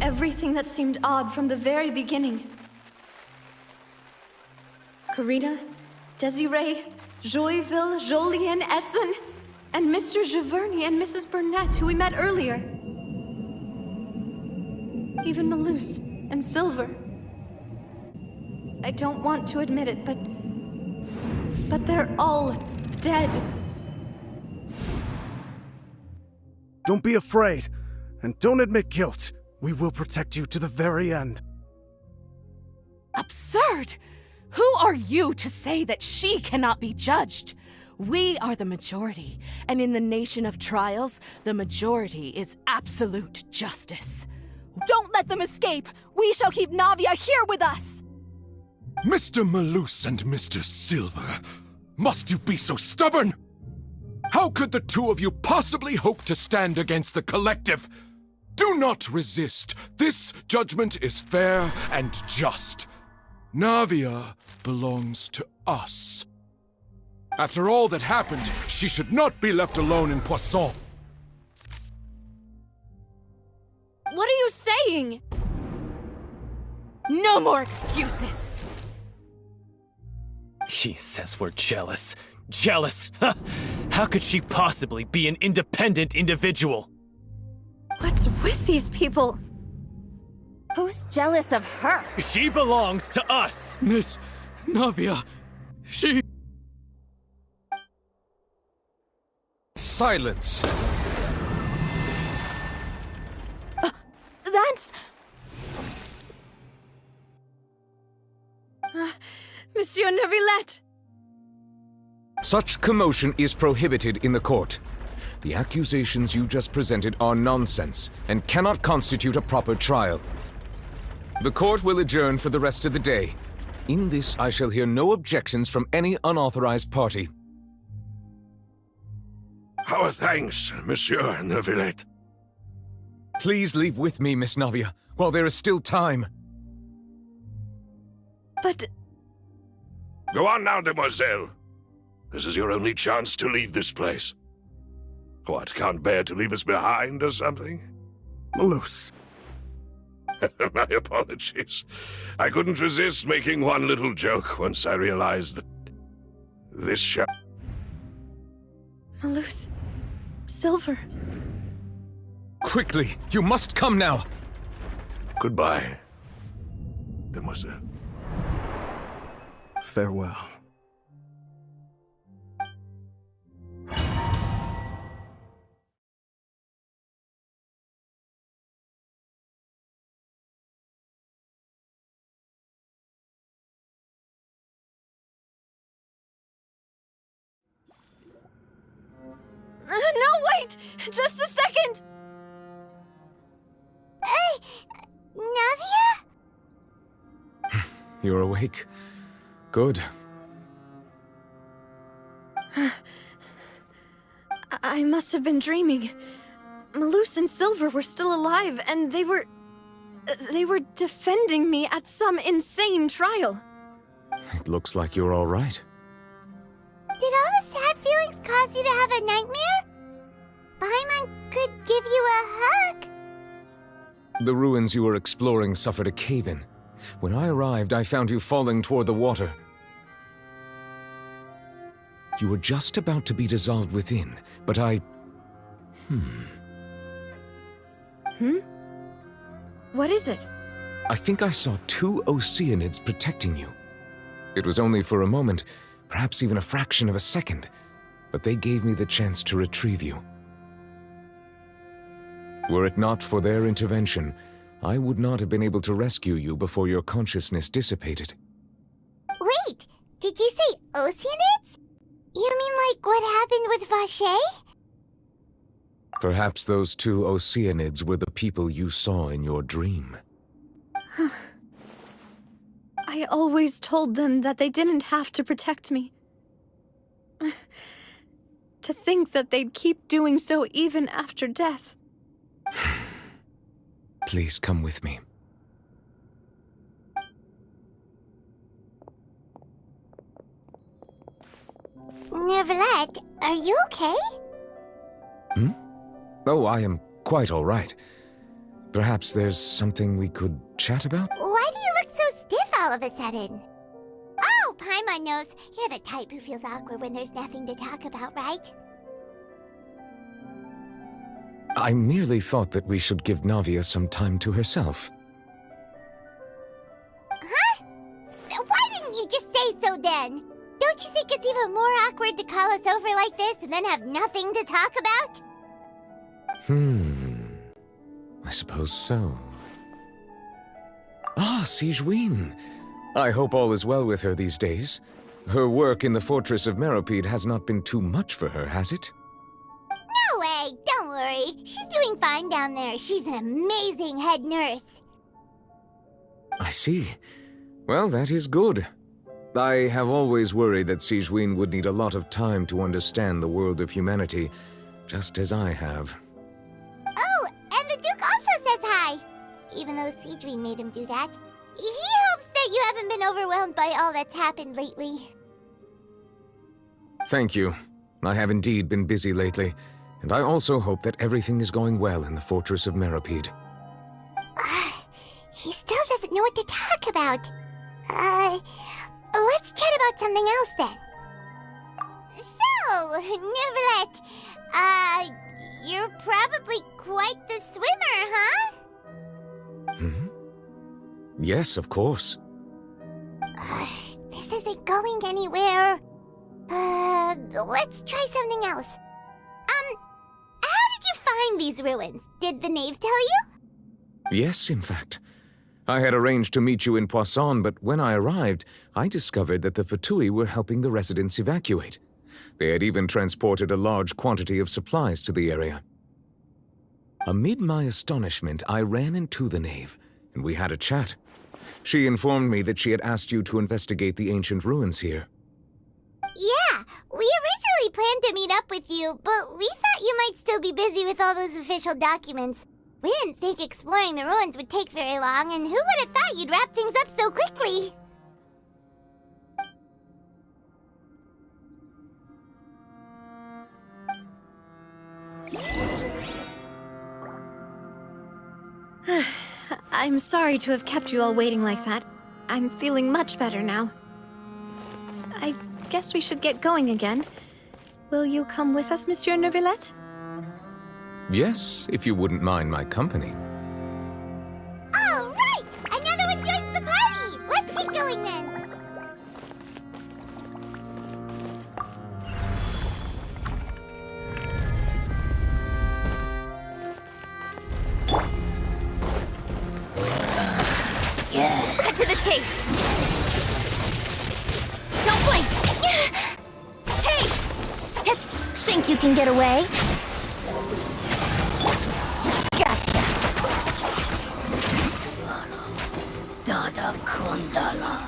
Everything that seemed odd from the very beginning. Karina, Desiree, Joyville, Jolien, Essen, and Mr. Giverny and Mrs. Burnett, who we met earlier. Even Malus and Silver. I don't want to admit it, but they're all dead. Don't be afraid, and don't admit guilt. We will protect you to the very end. Absurd! Who are you to say that she cannot be judged? We are the majority, and in the nation of trials, the majority is absolute justice. Don't let them escape! We shall keep Navia here with us! Mr. Malus and Mr. Silver, must you be so stubborn? How could the two of you possibly hope to stand against the collective? Do not resist. This judgment is fair and just. Navia belongs to us. After all that happened, she should not be left alone in Puassone. What are you saying? No more excuses! She says we're jealous. Jealous? How could she possibly be an independent individual? What's with these people? Who's jealous of her? She belongs to us! Miss Navia, she... Silence! That's... Monsieur Neuvillette! Such commotion is prohibited in the court. The accusations you just presented are nonsense and cannot constitute a proper trial. The court will adjourn for the rest of the day. In this, I shall hear no objections from any unauthorized party. Our thanks, Monsieur Neuvillette. Please leave with me, Miss Navia, while there is still time. But... Go on now, Demoiselle. This is your only chance to leave this place. What, can't bear to leave us behind or something? Malus. My apologies. I couldn't resist making one little joke once I realized that this show... Malus. Silver. Quickly, you must come now. Goodbye, Demoiselle. Farewell. No, wait! Just a second! Navia? You're awake? Good. I must have been dreaming. Malus and Silver were still alive, and they were defending me at some insane trial. It looks like you're all right. Did all the sad feelings cause you to have a nightmare? Paimon could give you a hug. The ruins you were exploring suffered a cave-in. When I arrived, I found you falling toward the water. You were just about to be dissolved within, but I... What is it? I think I saw 2 Oceanids protecting you. It was only for a moment, perhaps even a fraction of a second, but they gave me the chance to retrieve you. Were it not for their intervention, I would not have been able to rescue you before your consciousness dissipated. Wait, did you say Oceanids? You mean like what happened with Vache? Perhaps those 2 Oceanids were the people you saw in your dream. I always told them that they didn't have to protect me. To think that they'd keep doing so even after death. Please come with me. Neverlet, are you okay? Oh, I am quite all right. Perhaps there's something we could chat about? Why do you look so stiff all of a sudden? Oh, Paimon knows. You're the type who feels awkward when there's nothing to talk about, right? I merely thought that we should give Navia some time to herself. Huh? Why didn't you just say so then? Don't you think it's even more awkward to call us over like this and then have nothing to talk about? I suppose so. Ah, Sigewinne. I hope all is well with her these days. Her work in the fortress of Meropid has not been too much for her, has it? No way! Don't worry. She's doing fine down there. She's an amazing head nurse. I see. Well, that is good. I have always worried that Sigewinne would need a lot of time to understand the world of humanity, just as I have. Oh, and the Duke also says hi! Even though Sigewinne made him do that. He hopes that you haven't been overwhelmed by all that's happened lately. Thank you. I have indeed been busy lately, and I also hope that everything is going well in the fortress of Meropid. He still doesn't know what to talk about. Let's chat about something else then. So, Neverlet, you're probably quite the swimmer, huh? Yes, of course. This isn't going anywhere. Let's try something else. How did you find these ruins? Did the knave tell you? Yes, in fact. I had arranged to meet you in Puassone, but when I arrived, I discovered that the Fatui were helping the residents evacuate. They had even transported a large quantity of supplies to the area. Amid my astonishment, I ran into the knave, and we had a chat. She informed me that she had asked you to investigate the ancient ruins here. Yeah, we originally planned to meet up with you, but we thought you might still be busy with all those official documents. We didn't think exploring the ruins would take very long, and who would have thought you'd wrap things up so quickly? I'm sorry to have kept you all waiting like that. I'm feeling much better now. I guess we should get going again. Will you come with us, Monsieur Neuvillette? Yes, if you wouldn't mind my company. All right! Another one joins the party! Let's get going then! Hey! Don't blink! Hey! Think you can get away? Gotcha! Dada Kundala.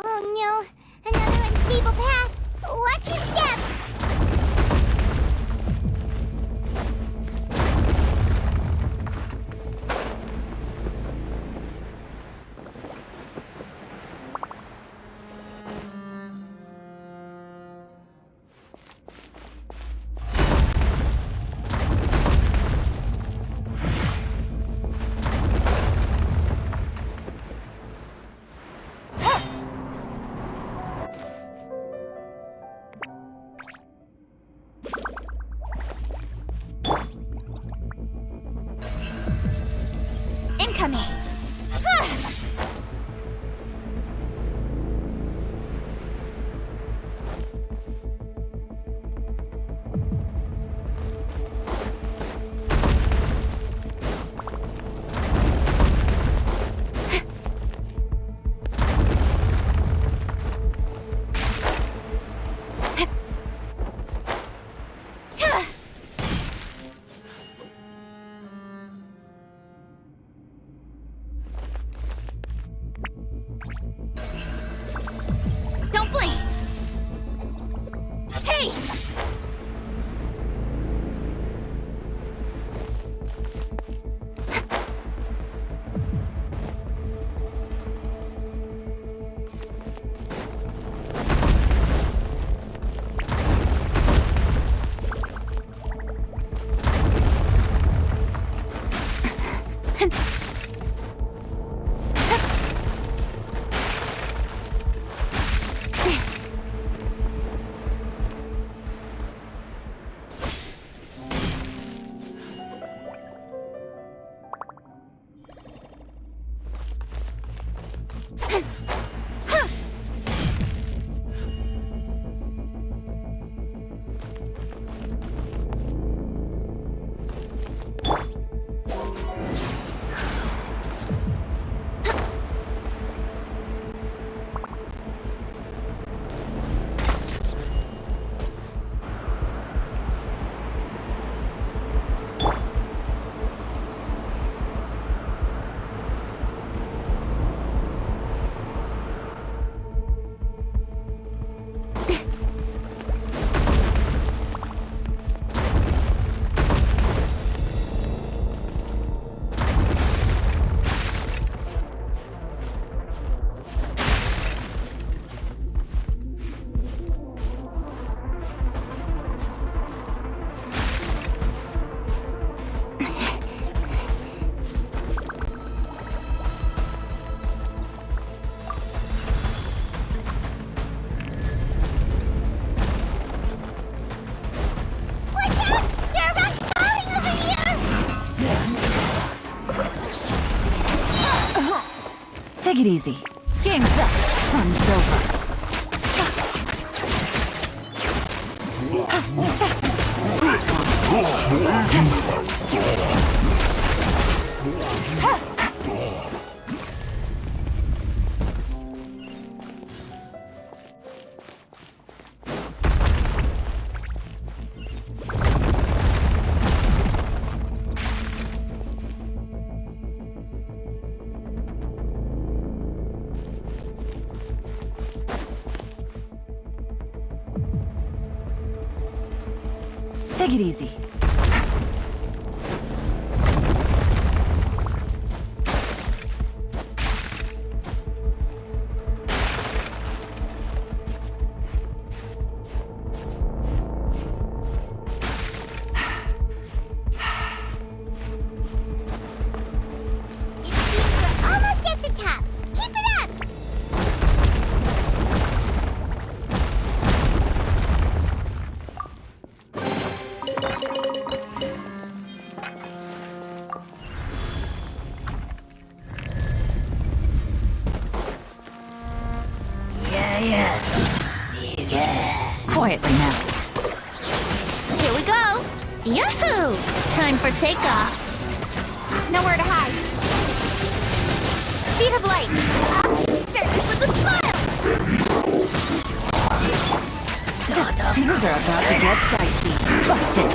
Oh no, another unstable path. Watch your step. Incoming. Don't blink! Hey! Take it easy. Game's up. Fun's over. Take it easy. quietly now. Here we go! Yahoo! Time for takeoff. Nowhere to hide. Speed of light. Surface with a smile! Things are about to get dicey. Busted.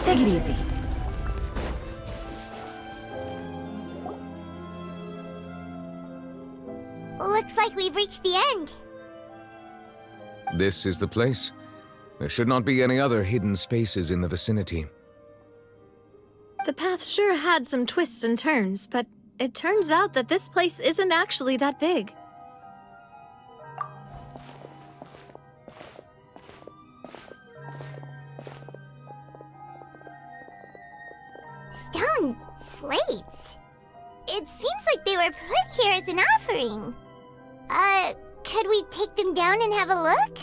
Take it easy. Looks like we've reached the end. This is the place. There should not be any other hidden spaces in the vicinity. The path sure had some twists and turns, but it turns out that this place isn't actually that big. Stone slates? It seems like they were put here as an offering. Could we take them down and have a look?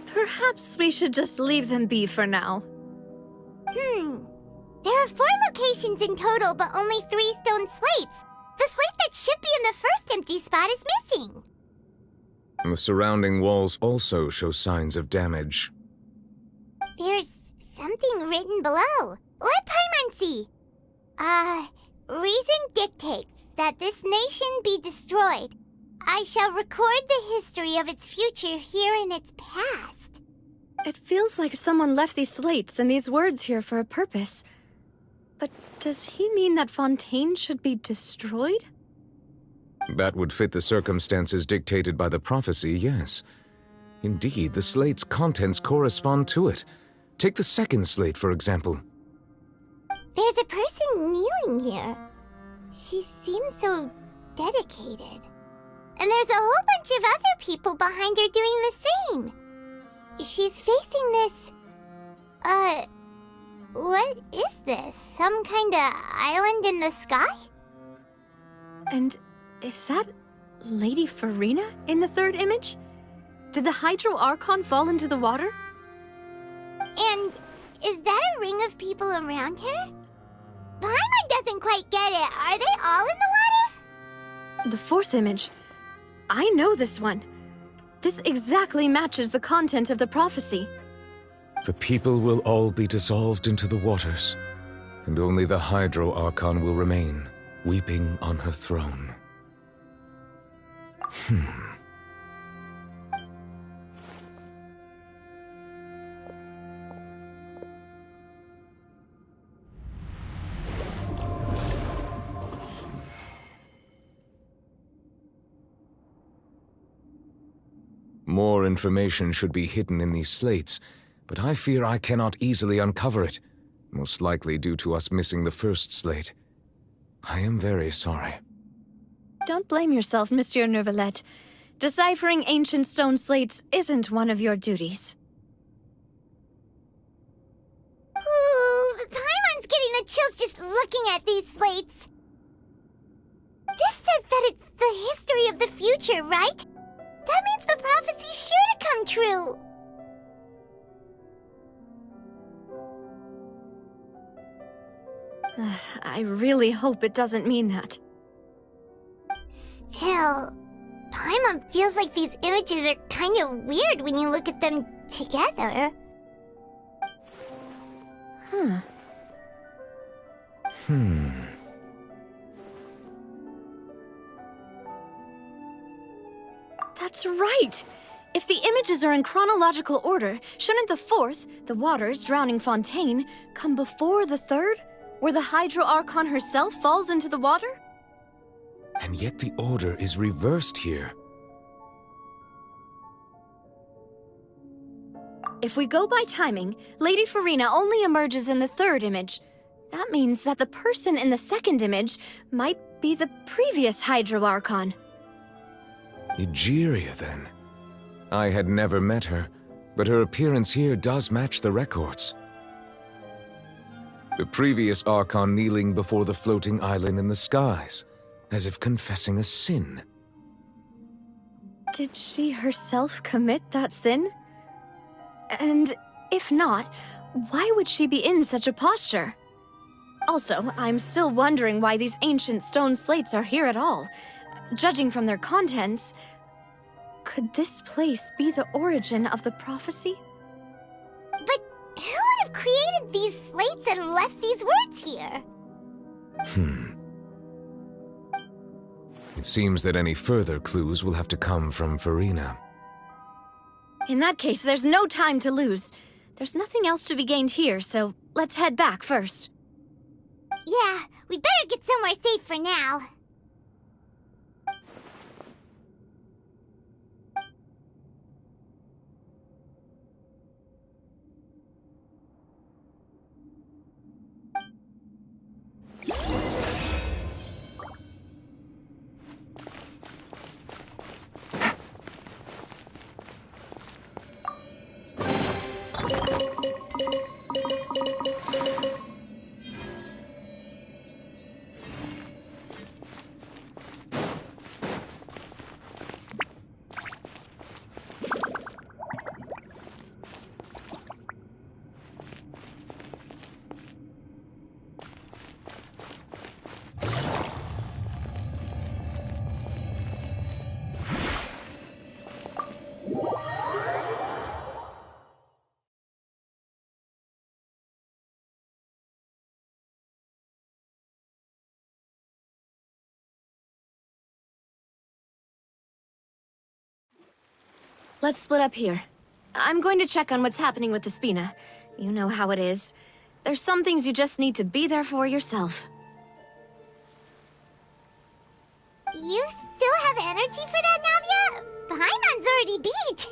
Perhaps we should just leave them be for now. There are 4 locations in total, but only 3 stone slates. The slate that should be in the first empty spot is missing. The surrounding walls also show signs of damage. There's something written below. Let Paimon see. Reason dictates that this nation be destroyed. I shall record the history of its future here in its past. It feels like someone left these slates and these words here for a purpose. But does he mean that Fontaine should be destroyed? That would fit the circumstances dictated by the prophecy, yes. Indeed, the slate's contents correspond to it. Take the second slate, for example. There's a person kneeling here. She seems so dedicated. And there's a whole bunch of other people behind her doing the same. She's facing this... what is this? Some kind of island in the sky? And is that Lady Farina in the third image? Did the Hydro Archon fall into the water? And is that a ring of people around her? Paimon doesn't quite get it. Are they all in the water? The fourth image. I know this one. This exactly matches the content of the prophecy. The people will all be dissolved into the waters, and only the Hydro Archon will remain, weeping on her throne. More information should be hidden in these slates, but I fear I cannot easily uncover it, most likely due to us missing the first slate. I am very sorry. Don't blame yourself, Monsieur Neuvillette. Deciphering ancient stone slates isn't one of your duties. Ooh, Paimon's getting the chills just looking at these slates. This says that it's the history of the future, right? That means the prophecy's sure to come true. I really hope it doesn't mean that. Still, Paimon feels like these images are kind of weird when you look at them together. That's right! If the images are in chronological order, shouldn't the fourth, the waters drowning Fontaine, come before the third, where the Hydro Archon herself falls into the water? And yet the order is reversed here. If we go by timing, Lady Farina only emerges in the third image. That means that the person in the second image might be the previous Hydro Archon. Egeria, then. I had never met her, but her appearance here does match the records. The previous Archon kneeling before the floating island in the skies, as if confessing a sin. Did she herself commit that sin? And if not, why would she be in such a posture? Also, I'm still wondering why these ancient stone slates are here at all. Judging from their contents, could this place be the origin of the prophecy? But who would have created these slates and left these words here? It seems that any further clues will have to come from Farina. In that case, there's no time to lose. There's nothing else to be gained here, so let's head back first. Yeah, we better get somewhere safe for now. Let's split up here. I'm going to check on what's happening with the Spina. You know how it is. There's some things you just need to be there for yourself. You still have energy for that, Navia? Paimon's already beat!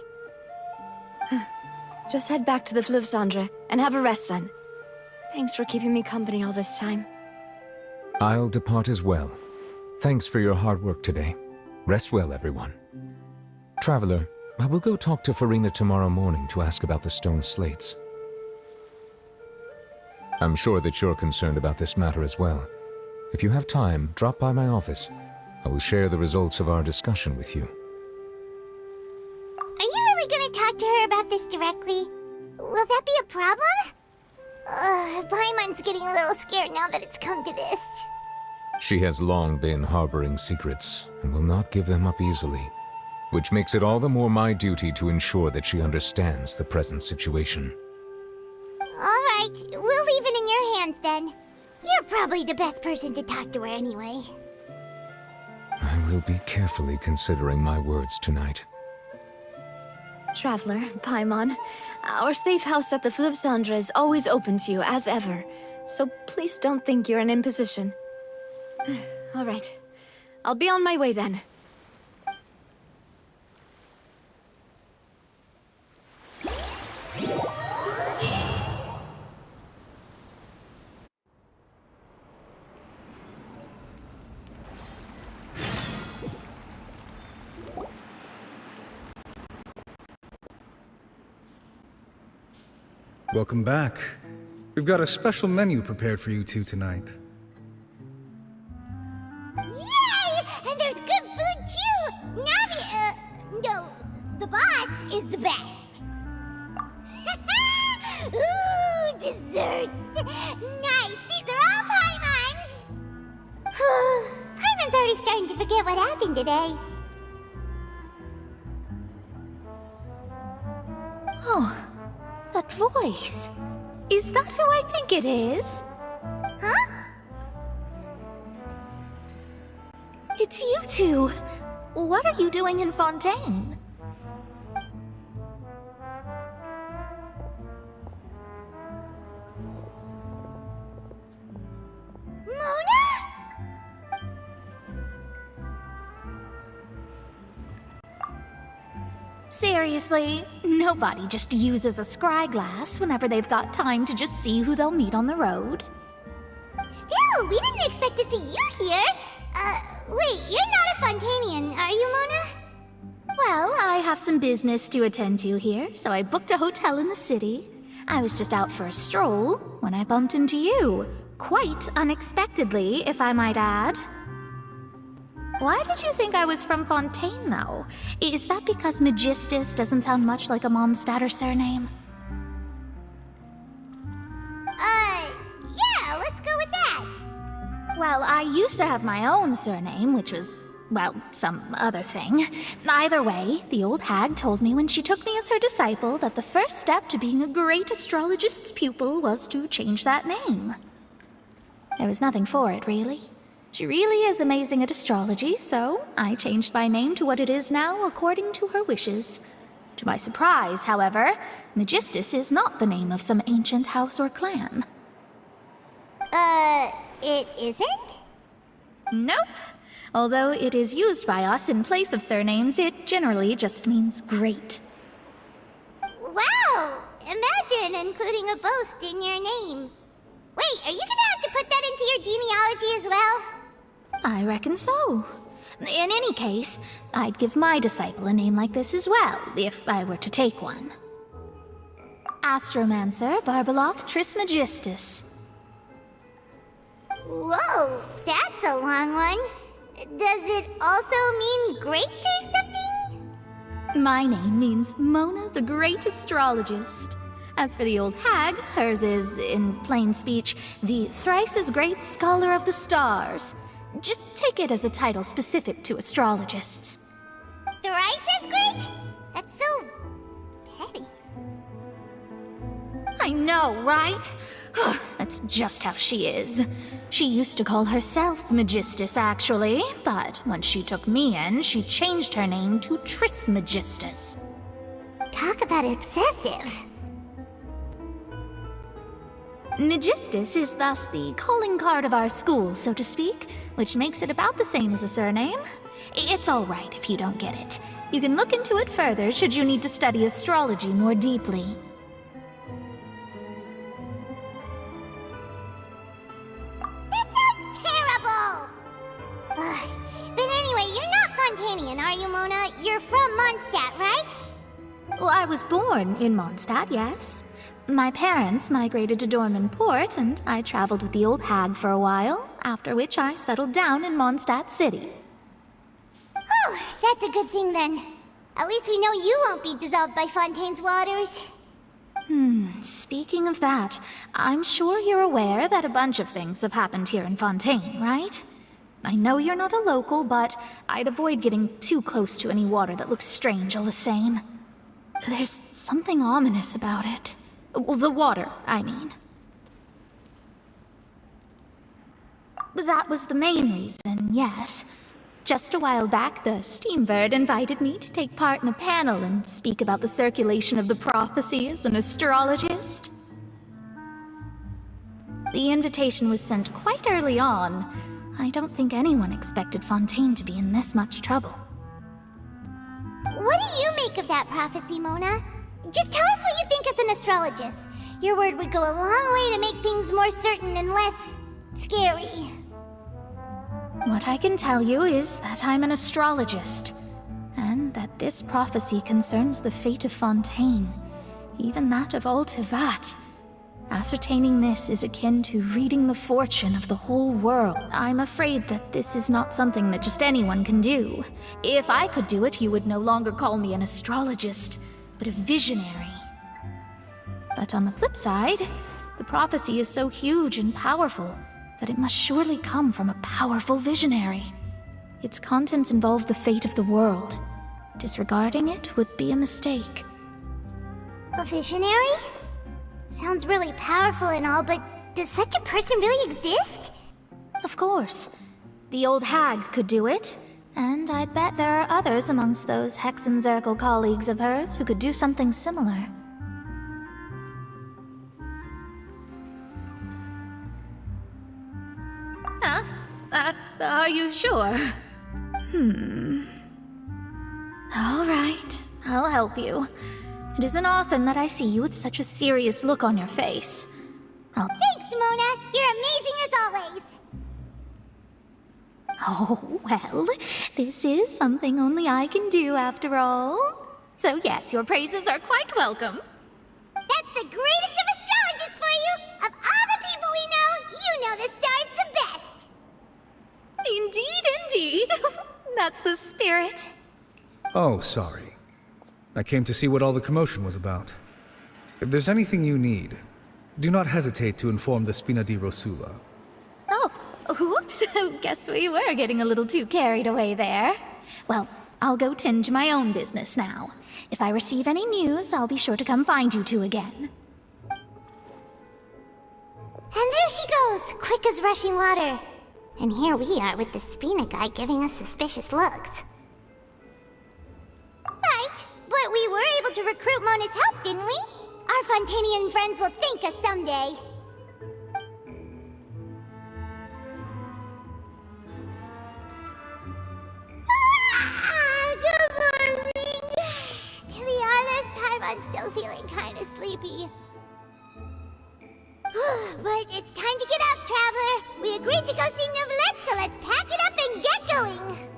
Just head back to the Fleuve Cendre and have a rest then. Thanks for keeping me company all this time. I'll depart as well. Thanks for your hard work today. Rest well, everyone. Traveler, I will go talk to Farina tomorrow morning to ask about the stone slates. I'm sure that you're concerned about this matter as well. If you have time, drop by my office. I will share the results of our discussion with you. Are you really gonna talk to her about this directly? Will that be a problem? Paimon's getting a little scared now that it's come to this. She has long been harboring secrets and will not give them up easily, which makes it all the more my duty to ensure that she understands the present situation. Alright, we'll leave it in your hands then. You're probably the best person to talk to her anyway. I will be carefully considering my words tonight. Traveler, Paimon, our safe house at the Fleuve Cendre is always open to you as ever, so please don't think you're an imposition. Alright, I'll be on my way then. Welcome back. We've got a special menu prepared for you two tonight. Yay! And there's good food too! Navi, no, the boss is the best. Ooh, desserts! Nice! These are all Paimon's! Paimon's already starting to forget what happened today. Oh, that voice. Is that who I think it is? Huh? It's you two. what are you doing in Fontaine? Mona? Seriously, nobody just uses a scry glass whenever they've got time to just see who they'll meet on the road. Still, we didn't expect to see you here. Wait, you're not a Fontanian, are you, Mona? Well, I have some business to attend to here, so I booked a hotel in the city. I was just out for a stroll when I bumped into you. Quite unexpectedly, if I might add. Why did you think I was from Fontaine, though? Is that because Magistus doesn't sound much like a Mondstadter surname? Yeah, let's go with that. Well, I used to have my own surname, which was, well, some other thing. Either way, the old hag told me when she took me as her disciple that the first step to being a great astrologist's pupil was to change that name. There was nothing for it, really. She really is amazing at astrology, so I changed my name to what it is now according to her wishes. To my surprise, however, Magistus is not the name of some ancient house or clan. It isn't? Nope. Although it is used by us in place of surnames, it generally just means great. Wow! Imagine including a boast in your name. Wait, are you gonna have to put that into your genealogy as well? I reckon so. In any case, I'd give my disciple a name like this as well, if I were to take one. Astromancer Barbeloth Trismegistus. Whoa, that's a long one. Does it also mean great or something? My name means Mona the Great Astrologist. As for the old hag, hers is, in plain speech, the thrice-as-great Scholar of the Stars. Just take it as a title specific to astrologists. Thrice-as-great? That's so petty. I know, right? That's just how she is. She used to call herself Magistus, actually, but when she took me in, she changed her name to Trismegistus. Talk about excessive. Magistus is thus the calling card of our school, so to speak, which makes it about the same as a surname. It's all right if you don't get it. You can look into it further should you need to study astrology more deeply. That sounds terrible! But anyway, you're not Fontanian, are you, Mona? You're from Mondstadt, right? Well, I was born in Mondstadt, yes. My parents migrated to Dorman Port, and I traveled with the old hag for a while, after which I settled down in Mondstadt City. Oh, that's a good thing then. At least we know you won't be dissolved by Fontaine's waters. Speaking of that, I'm sure you're aware that a bunch of things have happened here in Fontaine, right? I know you're not a local, but I'd avoid getting too close to any water that looks strange all the same. There's something ominous about it. Well, the water, I mean. That was the main reason, yes. Just a while back, the Steambird invited me to take part in a panel and speak about the circulation of the prophecy as an astrologist. The invitation was sent quite early on. I don't think anyone expected Fontaine to be in this much trouble. What do you make of that prophecy, Mona? Just tell us what you think as an astrologist. Your word would go a long way to make things more certain and less scary. What I can tell you is that I'm an astrologist, and that this prophecy concerns the fate of Fontaine, even that of Altivat. Ascertaining this is akin to reading the fortune of the whole world. I'm afraid that this is not something that just anyone can do. If I could do it, you would no longer call me an astrologist, but a visionary. But on the flip side, the prophecy is so huge and powerful that it must surely come from a powerful visionary. Its contents involve the fate of the world. Disregarding it would be a mistake. A visionary? Sounds really powerful and all, but does such a person really exist? Of course. The old hag could do it, And I'd bet there are others amongst those Hexenzirkel colleagues of hers who could do something similar. Huh? Are you sure? All right, I'll help you. It isn't often that I see you with such a serious look on your face. Thanks, Mona! You're amazing as always! Oh, well, this is something only I can do after all. So yes, your praises are quite welcome. That's the greatest of astrologists for you! Of all the people we know, you know the star's the best! Indeed, indeed. That's the spirit. Oh, sorry. I came to see what all the commotion was about. If there's anything you need, do not hesitate to inform the Spina di Rosula. Oh, whoops. Guess we were getting a little too carried away there. Well, I'll go tend to my own business now. If I receive any news, I'll be sure to come find you two again. And there she goes, quick as rushing water. And here we are with the Spina guy giving us suspicious looks. Right, but we were able to recruit Mona's help, didn't we? Our Fontanian friends will thank us someday. Good morning. To be honest, Paimon's still feeling kind of sleepy. But it's time to get up, Traveler. We agreed to go see Neuvillette, so let's pack it up and get going.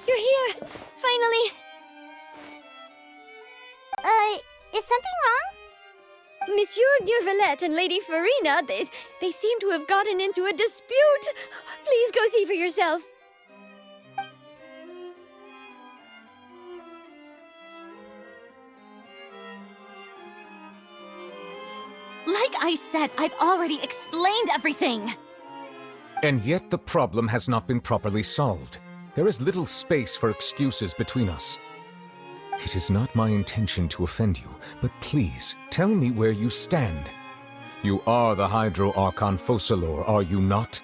You're here! Finally! Is something wrong? Monsieur Neuvillette and Lady Farina, they seem to have gotten into a dispute. Please go see for yourself. Like I said, I've already explained everything! And yet the problem has not been properly solved. There is little space for excuses between us. It is not my intention to offend you, but please, tell me where you stand. You are the Hydro Archon Focalor, are you not?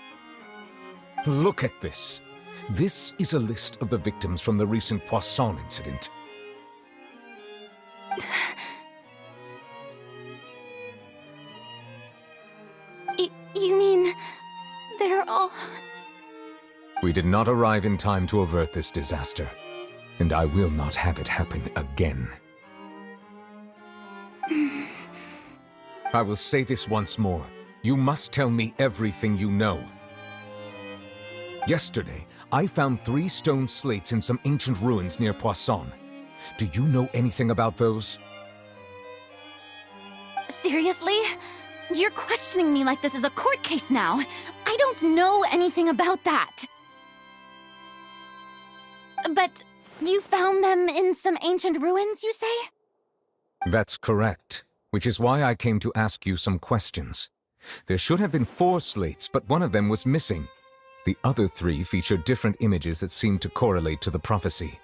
Look at this. This is a list of the victims from the recent Puassone incident. You mean... they're all... We did not arrive in time to avert this disaster, and I will not have it happen again. I will say this once more. You must tell me everything you know. Yesterday, I found 3 stone slates in some ancient ruins near Puassone. Do you know anything about those? Seriously? You're questioning me like this is a court case now. I don't know anything about that. But you found them in some ancient ruins, you say? That's correct, which is why I came to ask you some questions. There should have been 4 slates, but one of them was missing. The other 3 feature different images that seem to correlate to the prophecy.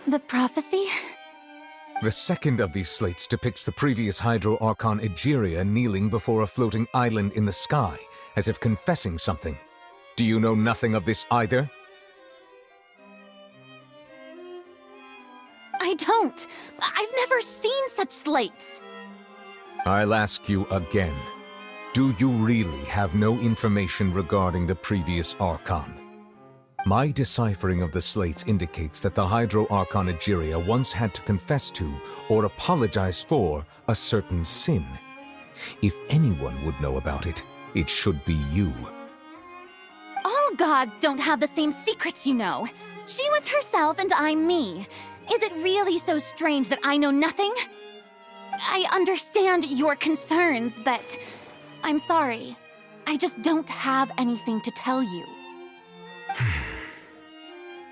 The prophecy? The second of these slates depicts the previous Hydro Archon Egeria kneeling before a floating island in the sky, as if confessing something. Do you know nothing of this either? I don't. I've never seen such slates. I'll ask you again. Do you really have no information regarding the previous Archon? My deciphering of the slates indicates that the Hydro Archon Egeria once had to confess to or apologize for a certain sin. If anyone would know about it, it should be you. All gods don't have the same secrets, you know. She was herself and I'm me. Is it really so strange that I know nothing? I understand your concerns, but I'm sorry. I just don't have anything to tell you.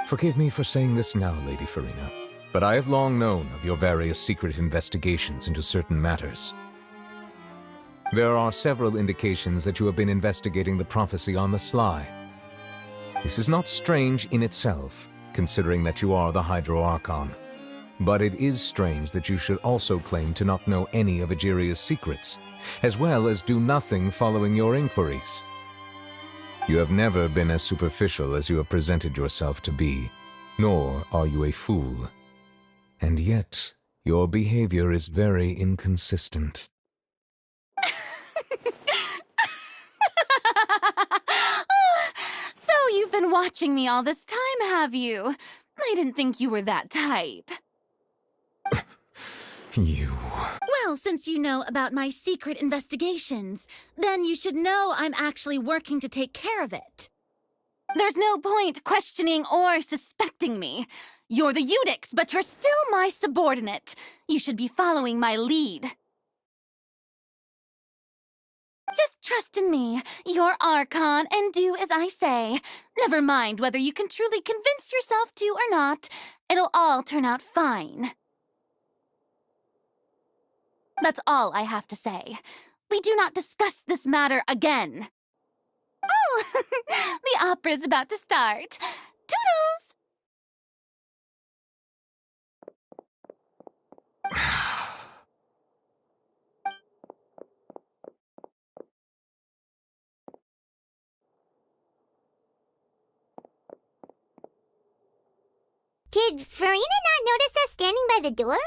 Forgive me for saying this now, Lady Farina, but I have long known of your various secret investigations into certain matters. There are several indications that you have been investigating the prophecy on the sly. This is not strange in itself, considering that you are the Hydro Archon. But it is strange that you should also claim to not know any of Egeria's secrets, as well as do nothing following your inquiries. You have never been as superficial as you have presented yourself to be, nor are you a fool. And yet, your behavior is very inconsistent. So you've been watching me all this time, have you? I didn't think you were that type. You... Well, since you know about my secret investigations, then you should know I'm actually working to take care of it. There's no point questioning or suspecting me. You're the Eudix, but you're still my subordinate. You should be following my lead. Just trust in me. You're Archon, and do as I say. Never mind whether you can truly convince yourself to or not. It'll all turn out fine. That's all I have to say. We do not discuss this matter again. Oh, the opera's about to start. Toodles! Did Farina not notice us standing by the door?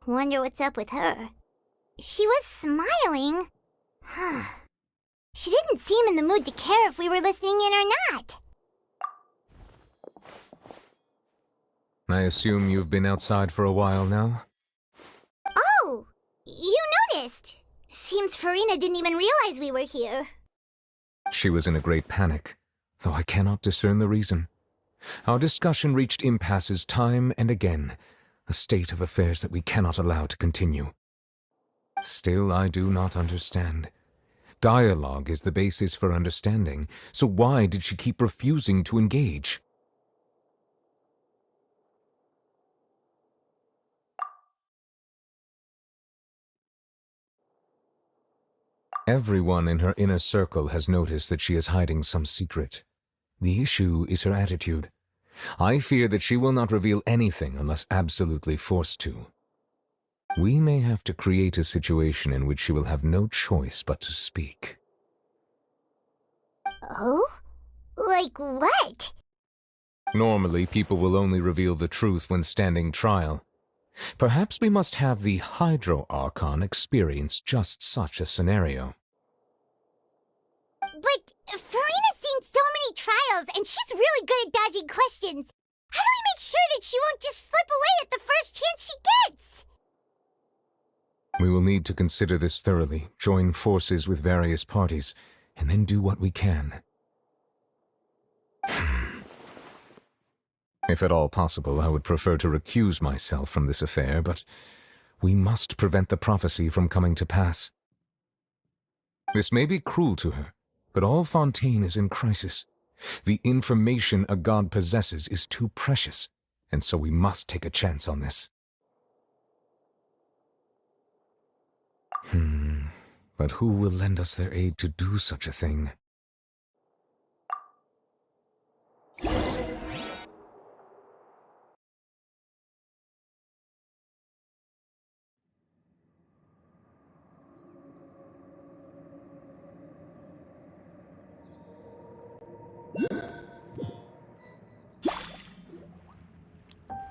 Wonder what's up with her. She was smiling. She didn't seem in the mood to care if we were listening in or not. I assume you've been outside for a while now? Oh! You noticed! Seems Farina didn't even realize we were here. She was in a great panic, though I cannot discern the reason. Our discussion reached impasses time and again, a state of affairs that we cannot allow to continue. Still, I do not understand. Dialogue is the basis for understanding, so why did she keep refusing to engage? Everyone in her inner circle has noticed that she is hiding some secret. The issue is her attitude. I fear that she will not reveal anything unless absolutely forced to. We may have to create a situation in which she will have no choice but to speak. Oh? Like what? Normally, people will only reveal the truth when standing trial. Perhaps we must have the Hydro Archon experience just such a scenario. But Farina's seen so many trials, and she's really good at dodging questions. How do we make sure that she won't just slip away at the first chance she gets? We will need to consider this thoroughly, join forces with various parties, and then do what we can. If at all possible, I would prefer to recuse myself from this affair, but we must prevent the prophecy from coming to pass. This may be cruel to her, but all Fontaine is in crisis. The information a god possesses is too precious, and so we must take a chance on this. But who will lend us their aid to do such a thing?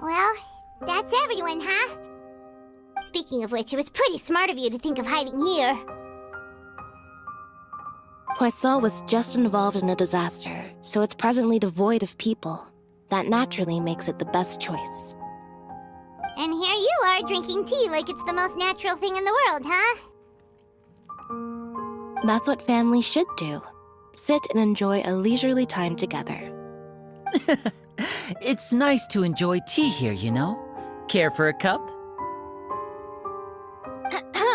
Well, that's everyone, huh? Speaking Speaking of which, it was pretty smart of you to think of hiding here. Pуассоне was just involved in a disaster, so it's presently devoid of people. That naturally makes it the best choice. And here you are drinking tea like it's the most natural thing in the world, huh? That's what families should do. Sit and enjoy a leisurely time together. It's nice to enjoy tea here, you know? Care for a cup?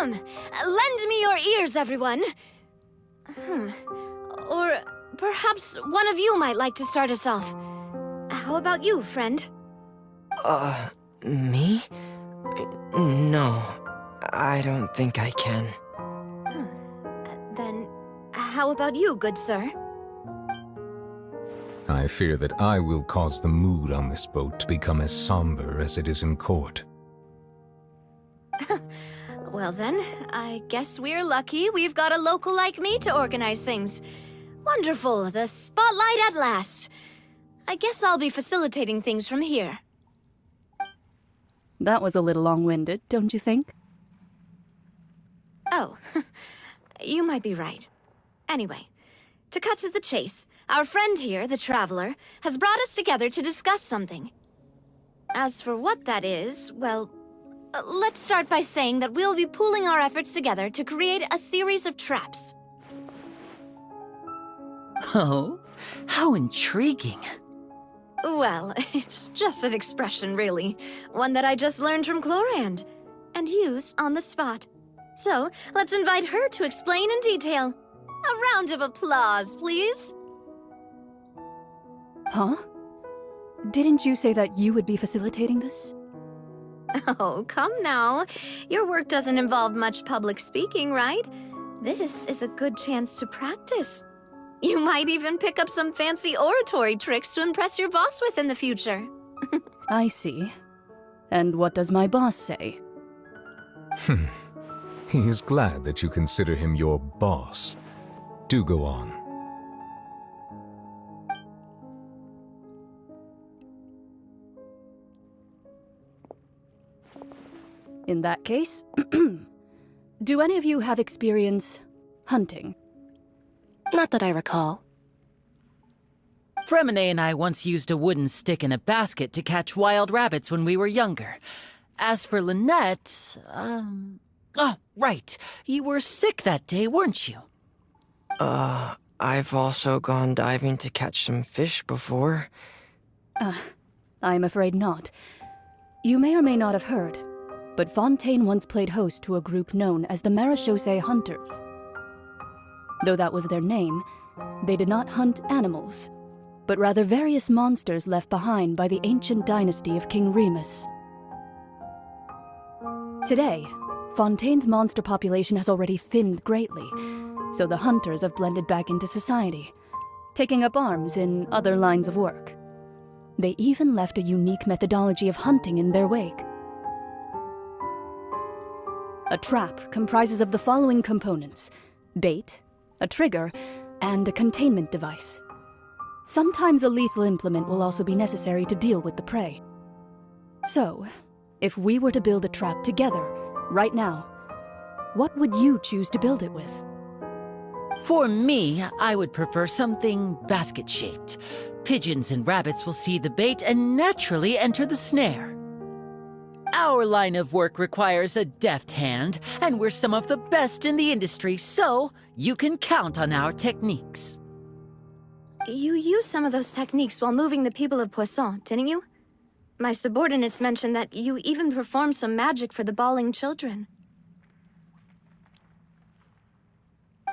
Lend me your ears, everyone. Or perhaps one of you might like to start us off. How about you, friend? Me? No, I don't think I can. Then, how about you, good sir? I fear that I will cause the mood on this boat to become as somber as it is in court. Well then, I guess we're lucky we've got a local like me to organize things. Wonderful, the spotlight at last. I guess I'll be facilitating things from here. That was a little long-winded, don't you think? Oh, you might be right. Anyway, to cut to the chase, our friend here, the Traveler, has brought us together to discuss something. As for what that is, well, let's start by saying that we'll be pooling our efforts together to create a series of traps. Oh, how intriguing. Well, it's just an expression, really. One that I just learned from Chlorand, and used on the spot. So, let's invite her to explain in detail. A round of applause, please. Huh? Didn't you say that you would be facilitating this? Oh, come now. Your work doesn't involve much public speaking, right? This is a good chance to practice. You might even pick up some fancy oratory tricks to impress your boss with in the future. I see. And what does my boss say? He is glad that you consider him your boss. Do go on. In that case, do any of you have experience hunting? Not that I recall. Fremine and I once used a wooden stick in a basket to catch wild rabbits when we were younger. As for Lynette, oh, right. You were sick that day, weren't you? I've also gone diving to catch some fish before. I'm afraid not. You may or may not have heard, but Fontaine once played host to a group known as the Marechaussee Hunters. Though that was their name, they did not hunt animals, but rather various monsters left behind by the ancient dynasty of King Remus. Today, Fontaine's monster population has already thinned greatly, so the hunters have blended back into society, taking up arms in other lines of work. They even left a unique methodology of hunting in their wake. A trap comprises of the following components: bait, a trigger, and a containment device. Sometimes a lethal implement will also be necessary to deal with the prey. So, if we were to build a trap together, right now, what would you choose to build it with? For me, I would prefer something basket-shaped. Pigeons and rabbits will see the bait and naturally enter the snare. Our line of work requires a deft hand, and we're some of the best in the industry, so you can count on our techniques. You used some of those techniques while moving the people of Puassone, didn't you? My subordinates mentioned that you even performed some magic for the bawling children.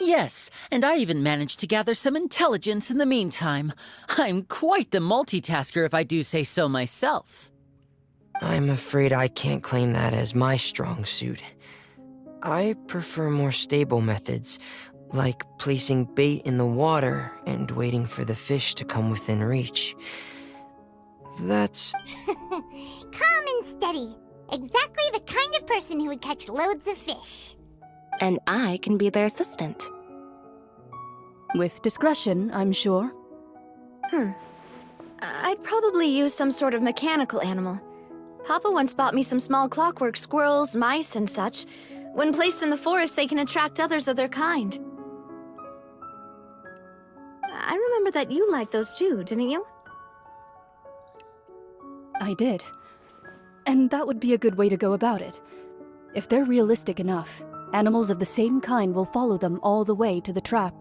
Yes, and I even managed to gather some intelligence in the meantime. I'm quite the multitasker if I do say so myself. I'm afraid I can't claim that as my strong suit. I prefer more stable methods, like placing bait in the water and waiting for the fish to come within reach. That's... Calm and steady. Exactly the kind of person who would catch loads of fish. And I can be their assistant. With discretion, I'm sure. I'd probably use some sort of mechanical animal. Papa once bought me some small clockwork squirrels, mice, and such. When placed in the forest, they can attract others of their kind. I remember that you liked those too, didn't you? I did. And that would be a good way to go about it. If they're realistic enough, animals of the same kind will follow them all the way to the trap.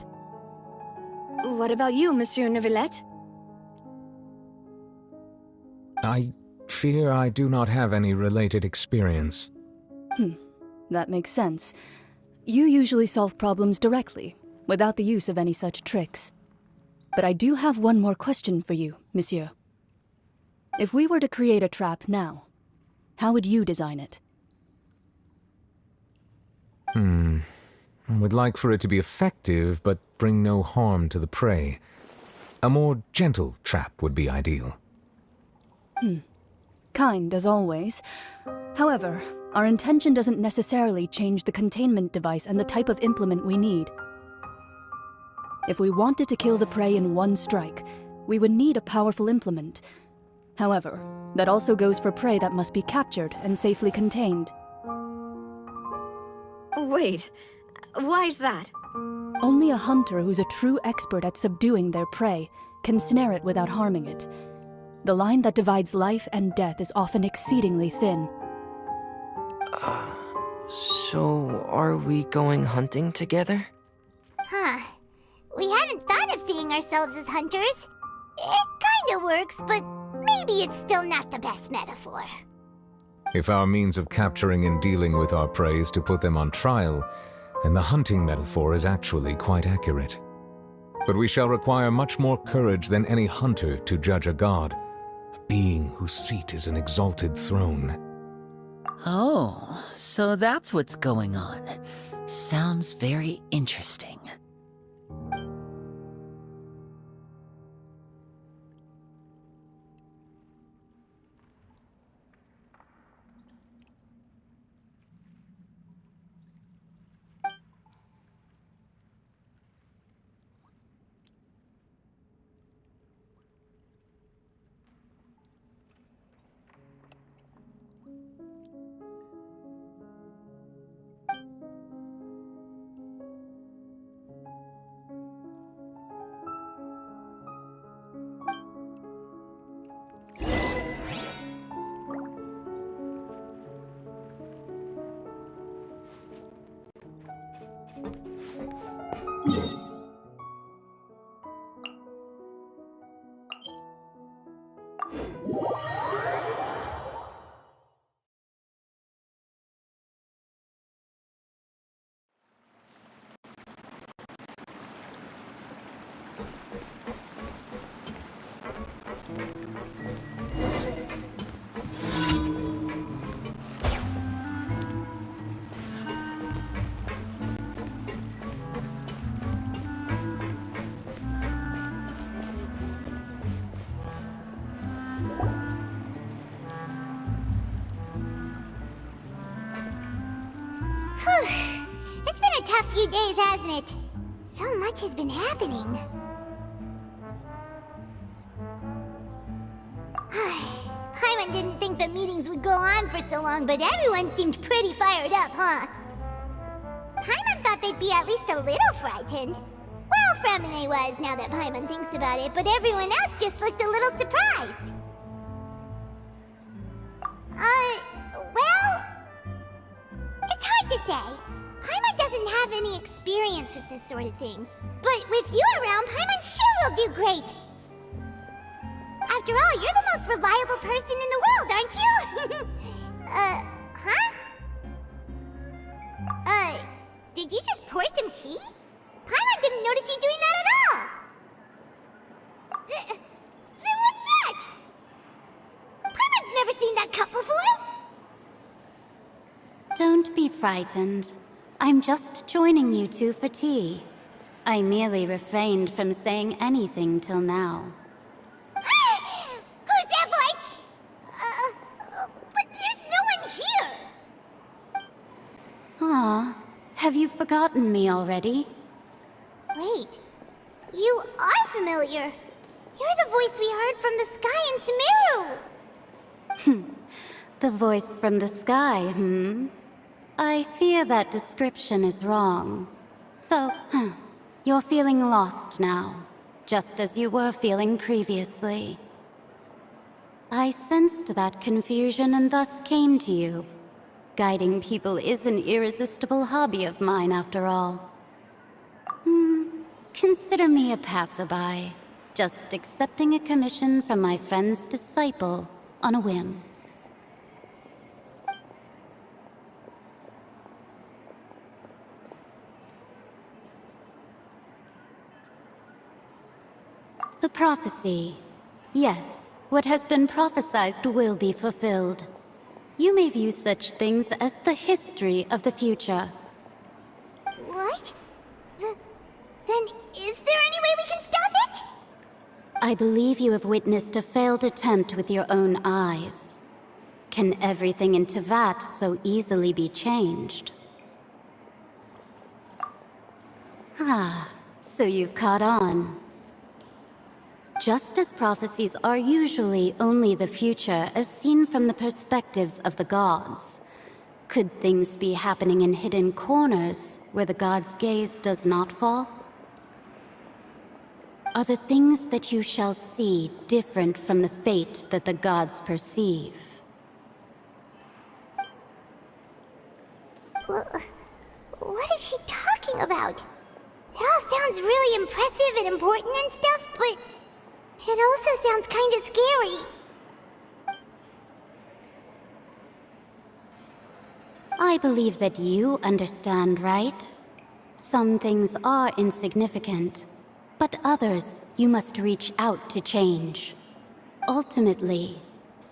What about you, Monsieur Neuvillette? I fear I do not have any related experience. That makes sense. You usually solve problems directly, without the use of any such tricks. But I do have one more question for you, Monsieur. If we were to create a trap now, how would you design it? I would like for it to be effective, but bring no harm to the prey. A more gentle trap would be ideal. Kind, as always. However, our intention doesn't necessarily change the containment device and the type of implement we need. If we wanted to kill the prey in one strike, we would need a powerful implement. However, that also goes for prey that must be captured and safely contained. Wait, why is that? Only a hunter who's a true expert at subduing their prey can snare it without harming it. The line that divides life and death is often exceedingly thin. So are we going hunting together? Huh. We hadn't thought of seeing ourselves as hunters. It kinda works, but maybe it's still not the best metaphor. If our means of capturing and dealing with our prey is to put them on trial, then the hunting metaphor is actually quite accurate. But we shall require much more courage than any hunter to judge a god, a being whose seat is an exalted throne. Oh, so that's what's going on. Sounds very interesting. It's been a tough few days, hasn't it? So much has been happening. Paimon didn't think the meetings would go on for so long, but everyone seemed pretty fired up, huh? Paimon thought they'd be at least a little frightened. Well, Fremine was, now that Paimon thinks about it, but everyone else just looked a little surprised. Well... It's hard to say. Paimon doesn't have any experience with this sort of thing. But with you around, Paimon sure will do great. After all, you're the most reliable person in the world, aren't you? Did you just pour some tea? Paimon didn't notice you doing that at all. Then what's that? Paimon's never seen that cup before. Don't be frightened. I'm just joining you two for tea. I merely refrained from saying anything till now. Who's that voice? But there's no one here. Aw, have you forgotten me already? Wait, you are familiar. You're the voice we heard from the sky in Sumeru. The voice from the sky, I fear that description is wrong. Though, you're feeling lost now, just as you were feeling previously. I sensed that confusion and thus came to you. Guiding people is an irresistible hobby of mine, after all. Consider me a passerby, just accepting a commission from my friend's disciple on a whim. The prophecy. Yes, what has been prophesied will be fulfilled. You may view such things as the history of the future. What? Then is there any way we can stop it? I believe you have witnessed a failed attempt with your own eyes. Can everything in Teyvat so easily be changed? So you've caught on. Just as prophecies are usually only the future as seen from the perspectives of the gods, could things be happening in hidden corners where the gods' gaze does not fall? Are the things that you shall see different from the fate that the gods perceive? What is she talking about? It all sounds really impressive and important and stuff, but it also sounds kind of scary. I believe that you understand, right? Some things are insignificant, but others you must reach out to change. Ultimately,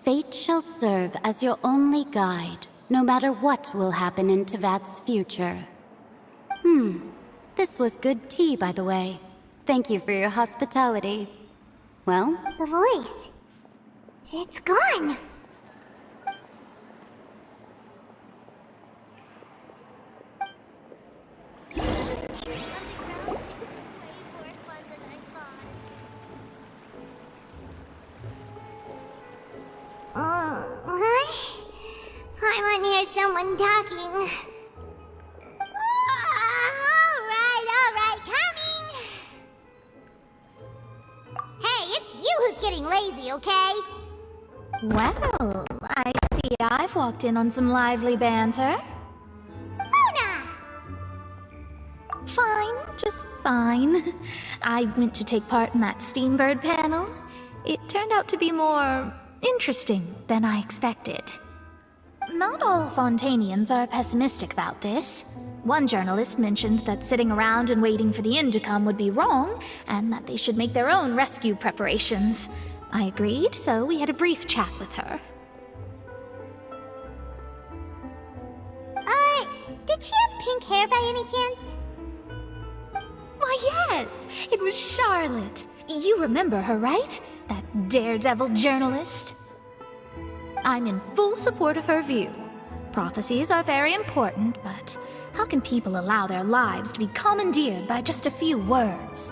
fate shall serve as your only guide, no matter what will happen in Teyvat's future. This was good tea, by the way. Thank you for your hospitality. Well? The voice. It's gone. What? I want to hear someone talking. Alright, coming! Hey, it's you who's getting lazy, okay? Well, I see I've walked in on some lively banter. Luna! Fine, just fine. I went to take part in that Steambird panel. It turned out to be more interesting than I expected. Not all Fontanians are pessimistic about this. One journalist mentioned that sitting around and waiting for the end to come would be wrong, and that they should make their own rescue preparations. I agreed, so we had a brief chat with her. Did she have pink hair by any chance? Why, yes! It was Charlotte. You remember her, right? That daredevil journalist? I'm in full support of her view. Prophecies are very important, but how can people allow their lives to be commandeered by just a few words?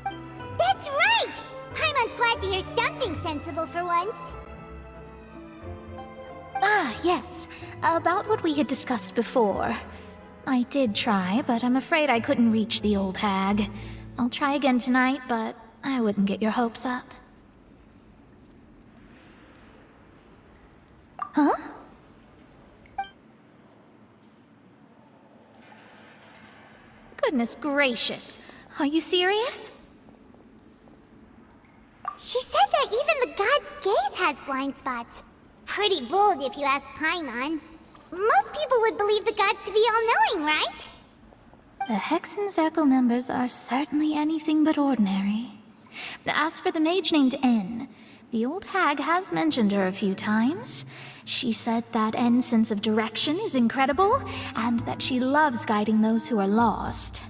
That's right! Paimon's glad to hear something sensible for once. Yes. About what we had discussed before. I did try, but I'm afraid I couldn't reach the old hag. I'll try again tonight, but I wouldn't get your hopes up. Huh? Goodness gracious. Are you serious? She said that even the god's gaze has blind spots. Pretty bold if you ask Paimon. Most people would believe the gods to be all-knowing, right? The Hexen Circle members are certainly anything but ordinary. As for the mage named N, the old hag has mentioned her a few times. She said that N's sense of direction is incredible, and that she loves guiding those who are lost.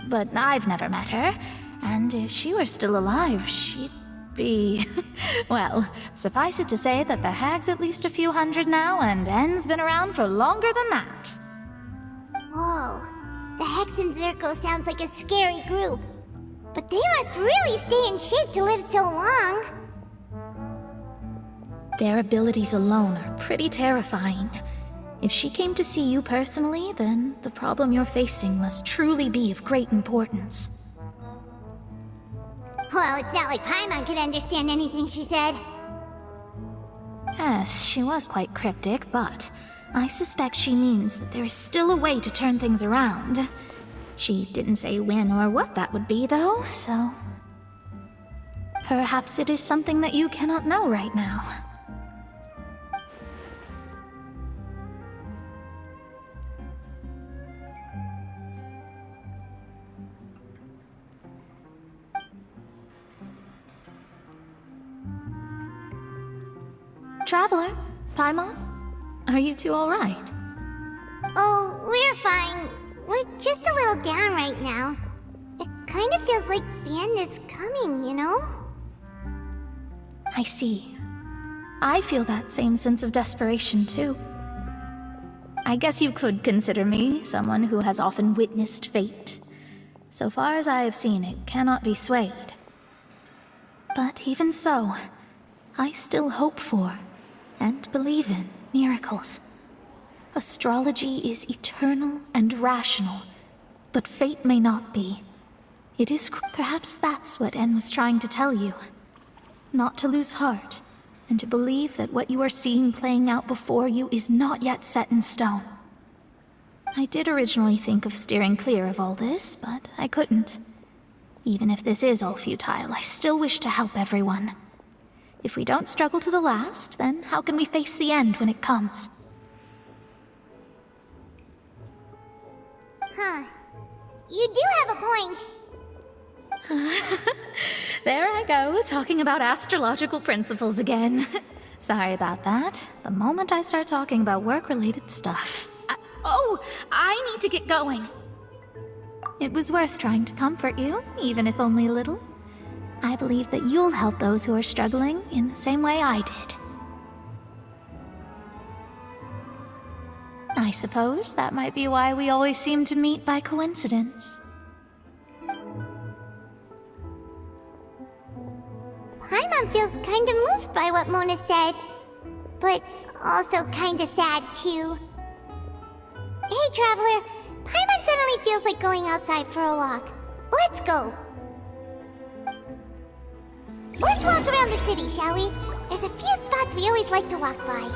But I've never met her, and if she were still alive, she'd be... Well, suffice it to say that the hag's at least a few hundred now, and N's been around for longer than that. Whoa, the Hexen Circle sounds like a scary group. But they must really stay in shape to live so long. Their abilities alone are pretty terrifying. If she came to see you personally, then the problem you're facing must truly be of great importance. Well, it's not like Paimon could understand anything she said. Yes, she was quite cryptic, but I suspect she means that there is still a way to turn things around. She didn't say when or what that would be, though, so... perhaps it is something that you cannot know right now. Traveler, Paimon, are you two all right? Oh, we're fine. We're just a little down right now. It kind of feels like the end is coming, you know? I see. I feel that same sense of desperation, too. I guess you could consider me someone who has often witnessed fate. So far as I have seen, it cannot be swayed. But even so, I still hope for and believe in miracles. Astrology is eternal and rational, but fate may not be. It is perhaps that's what En was trying to tell you. Not to lose heart, and to believe that what you are seeing playing out before you is not yet set in stone. I did originally think of steering clear of all this, but I couldn't. Even if this is all futile, I still wish to help everyone. If we don't struggle to the last, then how can we face the end when it comes? Huh. You do have a point. There I go, talking about astrological principles again. Sorry about that. The moment I start talking about work-related stuff... I need to get going. It was worth trying to comfort you, even if only a little. I believe that you'll help those who are struggling in the same way I did. I suppose that might be why we always seem to meet by coincidence. Paimon feels kinda moved by what Mona said, but also kinda sad too. Hey, Traveler, Paimon suddenly feels like going outside for a walk. Let's go! Let's walk around the city, shall we? There's a few spots we always like to walk by.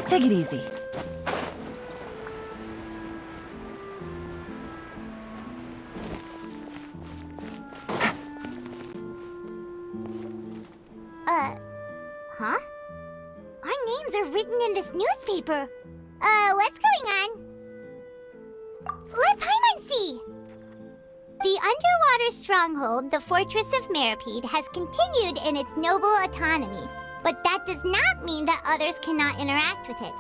Take it easy. Huh? Our names are written in this newspaper. What's going on? Let Paimon see! The underwater stronghold, the Fortress of Meropid, has continued in its noble autonomy, but that does not mean that others cannot interact with it.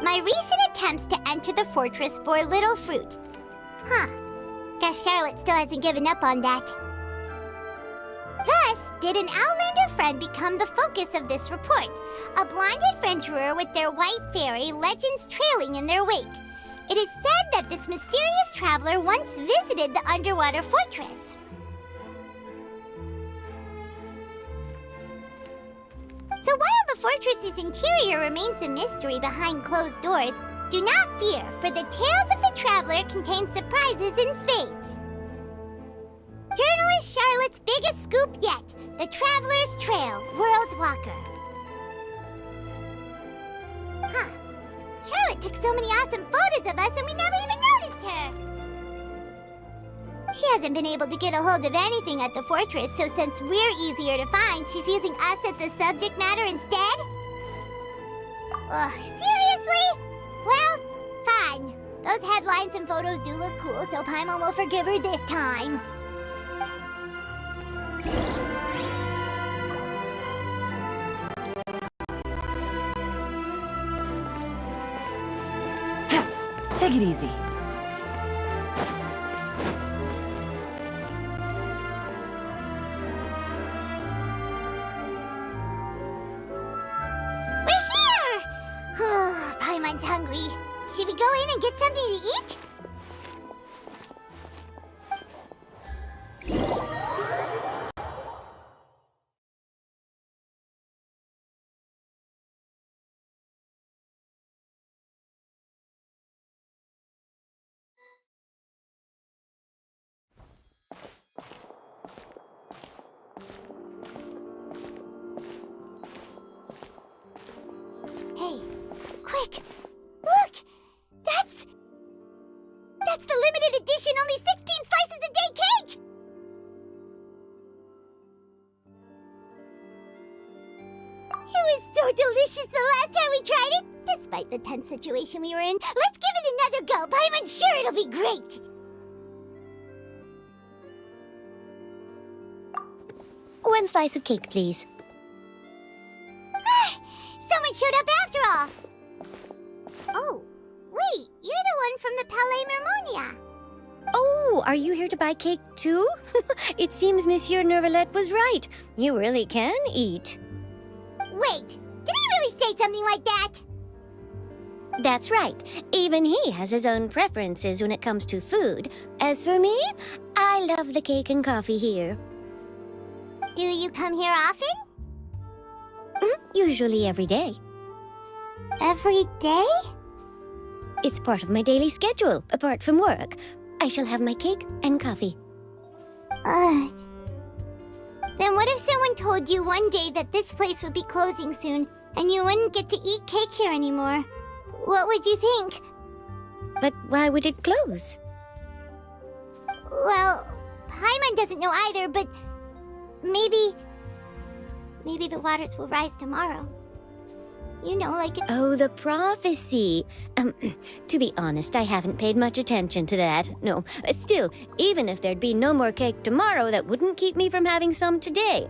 My recent attempts to enter the fortress bore little fruit. Huh. Guess Charlotte still hasn't given up on that. Thus, did an Outlander friend become the focus of this report. A blind adventurer with their white fairy, legends trailing in their wake. It is said that this mysterious traveler once visited the underwater fortress. So while the fortress's interior remains a mystery behind closed doors, do not fear, for the tales of the traveler contain surprises in spades. Journalist Charlotte's biggest scoop yet, The Traveler's Trail, World Walker. Huh. Charlotte took so many awesome photos of us and we never even noticed her. She hasn't been able to get a hold of anything at the fortress, so since we're easier to find, she's using us as the subject matter instead? Ugh, seriously? Well, fine. Those headlines and photos do look cool, so Paimon will forgive her this time. Take it easy. We're here! Paimon's hungry. Should we go in and get something to eat? Hey, quick! Look! That's the limited edition only 16 slices a day cake! It was so delicious the last time we tried it! Despite the tense situation we were in, let's give it another go! I'm sure it'll be great! One slice of cake, please. Someone showed up after all! Oh, wait, you're the one from the Palais Mermonia. Oh, are you here to buy cake too? It seems Monsieur Nervalette was right. You really can eat. Wait, did he really say something like that? That's right. Even he has his own preferences when it comes to food. As for me, I love the cake and coffee here. Do you come here often? Usually every day. Every day? It's part of my daily schedule, apart from work. I shall have my cake and coffee. Then what if someone told you one day that this place would be closing soon, and you wouldn't get to eat cake here anymore? What would you think? But why would it close? Well, Paimon doesn't know either, but maybe the waters will rise tomorrow. You know, like... Oh, the prophecy. To be honest, I haven't paid much attention to that. No, still, even if there'd be no more cake tomorrow, that wouldn't keep me from having some today.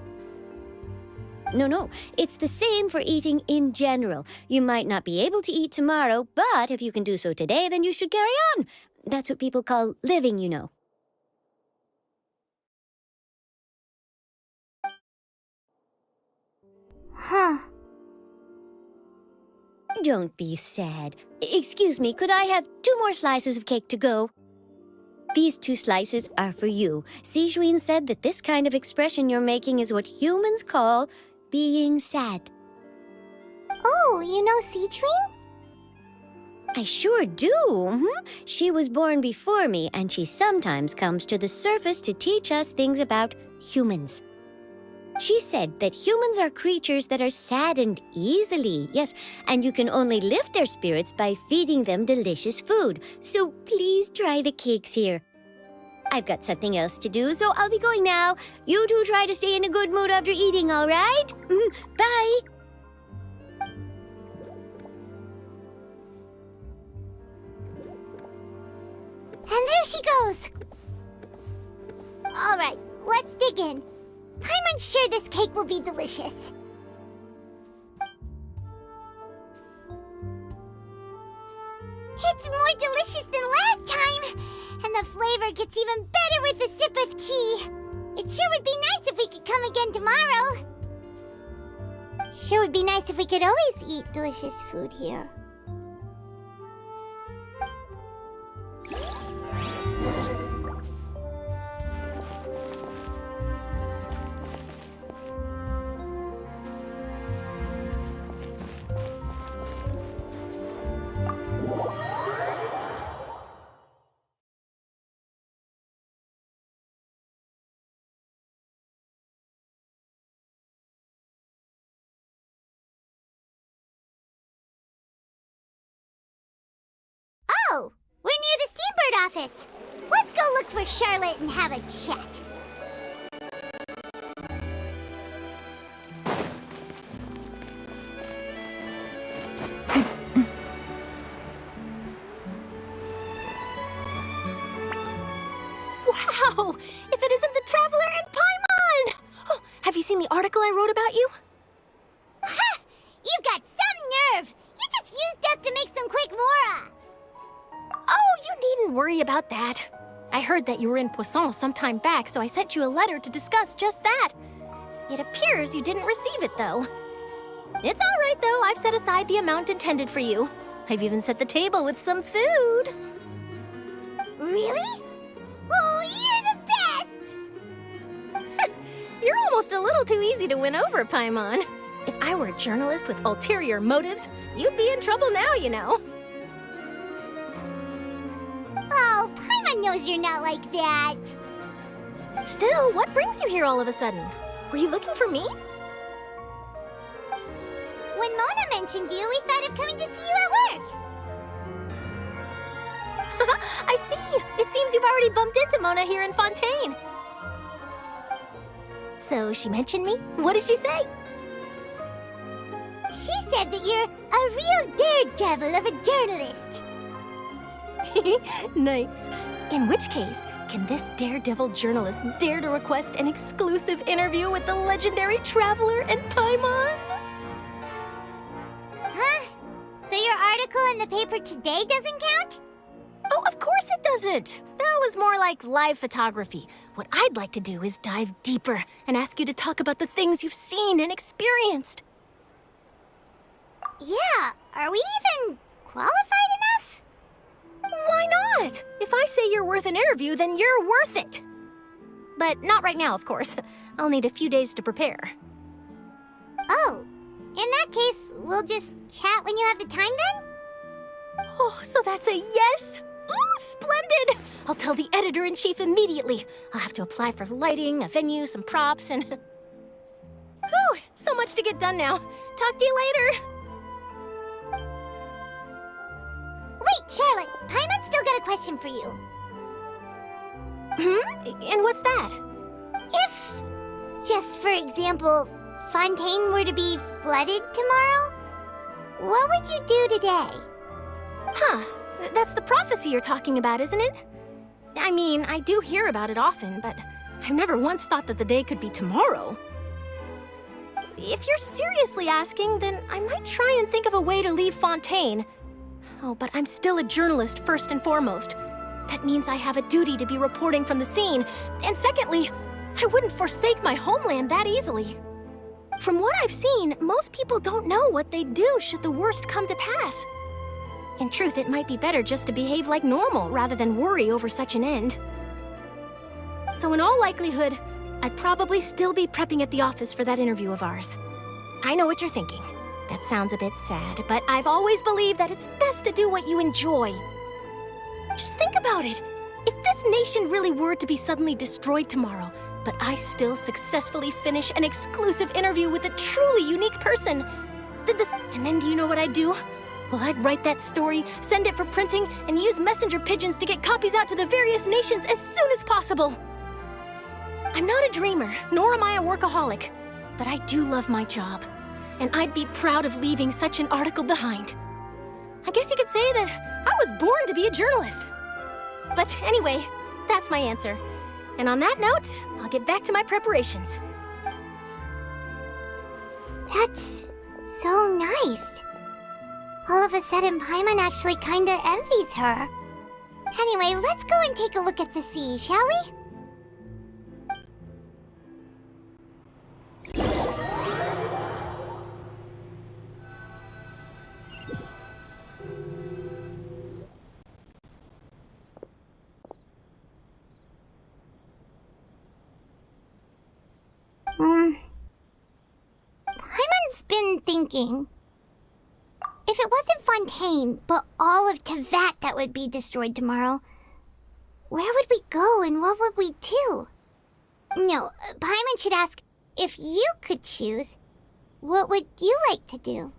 No, it's the same for eating in general. You might not be able to eat tomorrow, but if you can do so today, then you should carry on. That's what people call living, you know. Huh. Don't be sad. Excuse me, could I have 2 more slices of cake to go? These 2 slices are for you. Sijuin said that this kind of expression you're making is what humans call being sad. Oh, you know Sijuin? I sure do. She was born before me, and she sometimes comes to the surface to teach us things about humans. She said that humans are creatures that are saddened easily, yes, and you can only lift their spirits by feeding them delicious food. So please try the cakes here. I've got something else to do, so I'll be going now. You two try to stay in a good mood after eating, all right? Bye. And there she goes. All right, let's dig in. I'm unsure this cake will be delicious. It's more delicious than last time, and the flavor gets even better with a sip of tea. It Sure would be nice if we could come again tomorrow. Sure would be nice if we could always eat delicious food here. Oh, we're near the Steambird office. Let's go look for Charlotte and have a chat. Wow! If it isn't the Traveler and Paimon! Oh, have you seen the article I wrote about you? Ha! You've got some nerve! You just used us to make some quick mora! Oh, you needn't worry about that. I heard that you were in Puassone some time back, so I sent you a letter to discuss just that. It appears you didn't receive it, though. It's all right, though. I've set aside the amount intended for you. I've even set the table with some food. Really? Oh, you're the best! You're almost a little too easy to win over, Paimon. If I were a journalist with ulterior motives, you'd be in trouble now, you know. Oh, Paimon knows you're not like that. Still, what brings you here all of a sudden? Were you looking for me? When Mona mentioned you, we thought of coming to see you at work. I see. It seems you've already bumped into Mona here in Fontaine. So she mentioned me? What did she say? She said that you're a real daredevil of a journalist. Nice. In which case, can this daredevil journalist dare to request an exclusive interview with the legendary Traveler and Paimon? Huh? So your article in the paper today doesn't count? Oh, of course it doesn't. That was more like live photography. What I'd like to do is dive deeper and ask you to talk about the things you've seen and experienced. Yeah, are we even qualified enough? Why not? If I say you're worth an interview, then you're worth it. But not right now, of course. I'll need a few days to prepare. Oh, in that case, we'll just chat when you have the time then? Oh, so that's a yes? Ooh, splendid! I'll tell the editor-in-chief immediately. I'll have to apply for lighting, a venue, some props, and... Whew, so much to get done now. Talk to you later. Wait, Charlotte, Paimon's still got a question for you. And what's that? If, just for example, Fontaine were to be flooded tomorrow, what would you do today? Huh, that's the prophecy you're talking about, isn't it? I mean, I do hear about it often, but I've never once thought that the day could be tomorrow. If you're seriously asking, then I might try and think of a way to leave Fontaine. Oh, but I'm still a journalist first and foremost. That means I have a duty to be reporting from the scene. And secondly, I wouldn't forsake my homeland that easily. From what I've seen, most people don't know what they'd do should the worst come to pass. In truth, it might be better just to behave like normal rather than worry over such an end. So in all likelihood, I'd probably still be prepping at the office for that interview of ours. I know what you're thinking. That sounds a bit sad, but I've always believed that it's best to do what you enjoy. Just think about it. If this nation really were to be suddenly destroyed tomorrow, but I still successfully finish an exclusive interview with a truly unique person, then do you know what I'd do? Well, I'd write that story, send it for printing, and use messenger pigeons to get copies out to the various nations as soon as possible. I'm not a dreamer, nor am I a workaholic, but I do love my job, and I'd be proud of leaving such an article behind. I guess you could say that I was born to be a journalist. But anyway, that's my answer. And on that note, I'll get back to my preparations. That's so nice. All of a sudden, Paimon actually kinda envies her. Anyway, let's go and take a look at the sea, shall we? Paimon's been thinking. If it wasn't Fontaine, but all of Tevat that would be destroyed tomorrow, where would we go and what would we do? No, Paimon should ask, if you could choose, what would you like to do?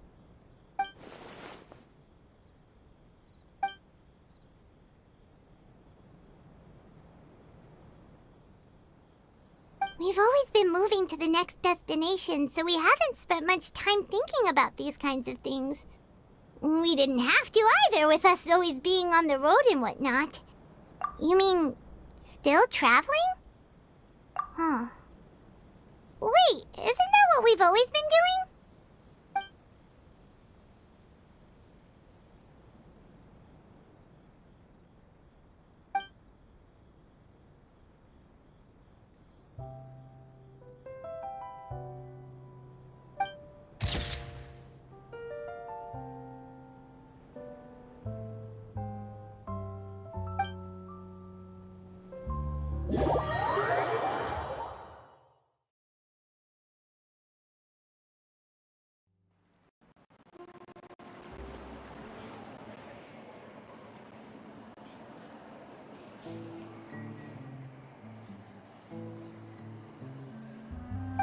We've always been moving to the next destination, so we haven't spent much time thinking about these kinds of things. We didn't have to either, with us always being on the road and whatnot. You mean, still traveling? Huh. Wait, isn't that what we've always been doing?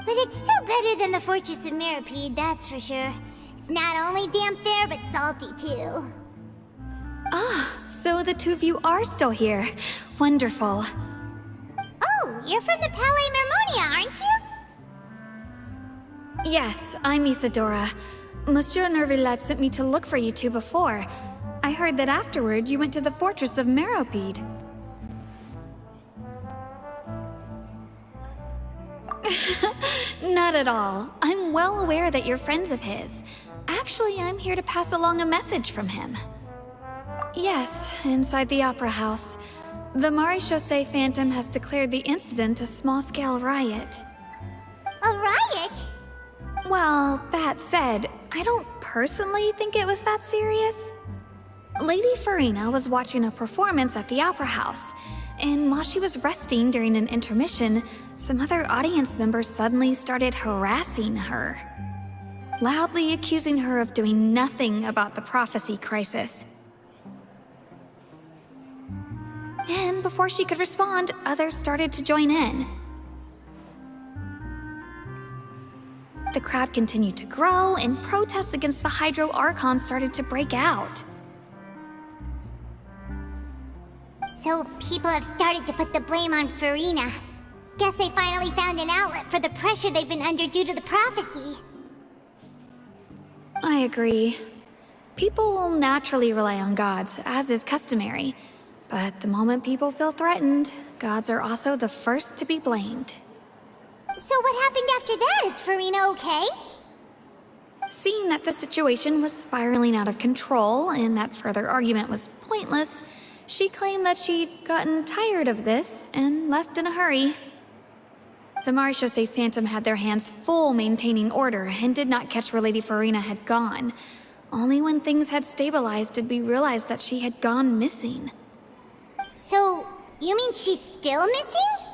But it's still better than the Fortress of Meropid, that's for sure. It's not only damp there, but salty too. Ah, so the two of you are still here. Wonderful. Oh, you're from the Palais Mermonia, aren't you? Yes, I'm Isadora. Monsieur Nervillet sent me to look for you two before. I heard that afterward you went to the Fortress of Meropid. Not at all. I'm well aware that you're friends of his. Actually, I'm here to pass along a message from him. Yes, inside the Opera House. The Maréchaussée Phantom has declared the incident a small-scale riot. A riot? Well, that said, I don't personally think it was that serious. Lady Farina was watching a performance at the Opera House, and while she was resting during an intermission, some other audience members suddenly started harassing her, loudly accusing her of doing nothing about the prophecy crisis. And before she could respond, others started to join in. The crowd continued to grow, and protests against the Hydro Archon started to break out. So people have started to put the blame on Farina. Guess they finally found an outlet for the pressure they've been under due to the prophecy. I agree. People will naturally rely on gods, as is customary. But the moment people feel threatened, gods are also the first to be blamed. So what happened after that? Is Farina okay? Seeing that the situation was spiraling out of control and that further argument was pointless, she claimed that she'd gotten tired of this and left in a hurry. The Maréchaussée Phantom had their hands full maintaining order and did not catch where Lady Farina had gone. Only when things had stabilized did we realize that she had gone missing. So, you mean she's still missing?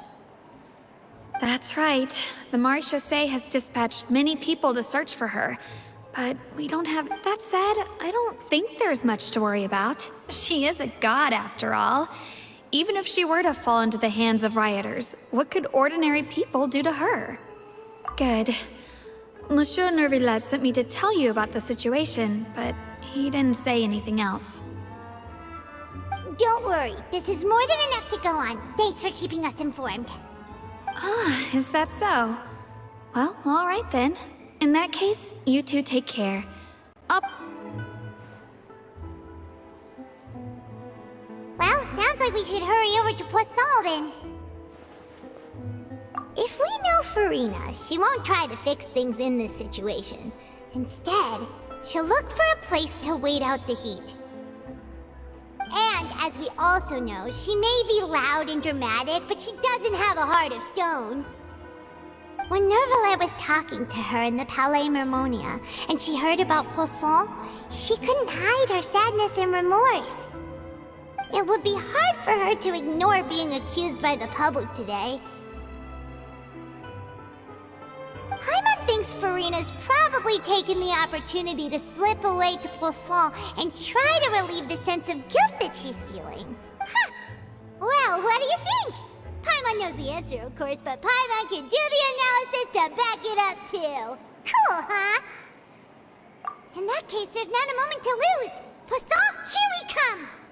That's right. The Maréchaussée has dispatched many people to search for her. But we don't have... That said, I don't think there's much to worry about. She is a god, after all. Even if she were to fall into the hands of rioters, what could ordinary people do to her? Good. Monsieur Nervillet sent me to tell you about the situation, but he didn't say anything else. Don't worry, this is more than enough to go on. Thanks for keeping us informed. Ah, is that so? Well, all right then. In that case, you two take care. Up. Well, sounds like we should hurry over to Puassone then. If we know Farina, she won't try to fix things in this situation. Instead, she'll look for a place to wait out the heat. And, as we also know, she may be loud and dramatic, but she doesn't have a heart of stone. When Nervillet was talking to her in the Palais Mermonia, and she heard about Puassone, she couldn't hide her sadness and remorse. It would be hard for her to ignore being accused by the public today. Paimon thinks Farina's probably taken the opportunity to slip away to Puassone and try to relieve the sense of guilt that she's feeling. Huh. Well, what do you think? Paimon knows the answer, of course, but Paimon can do the analysis to back it up, too. Cool, huh? In that case, there's not a moment to lose. Puassone, here we come!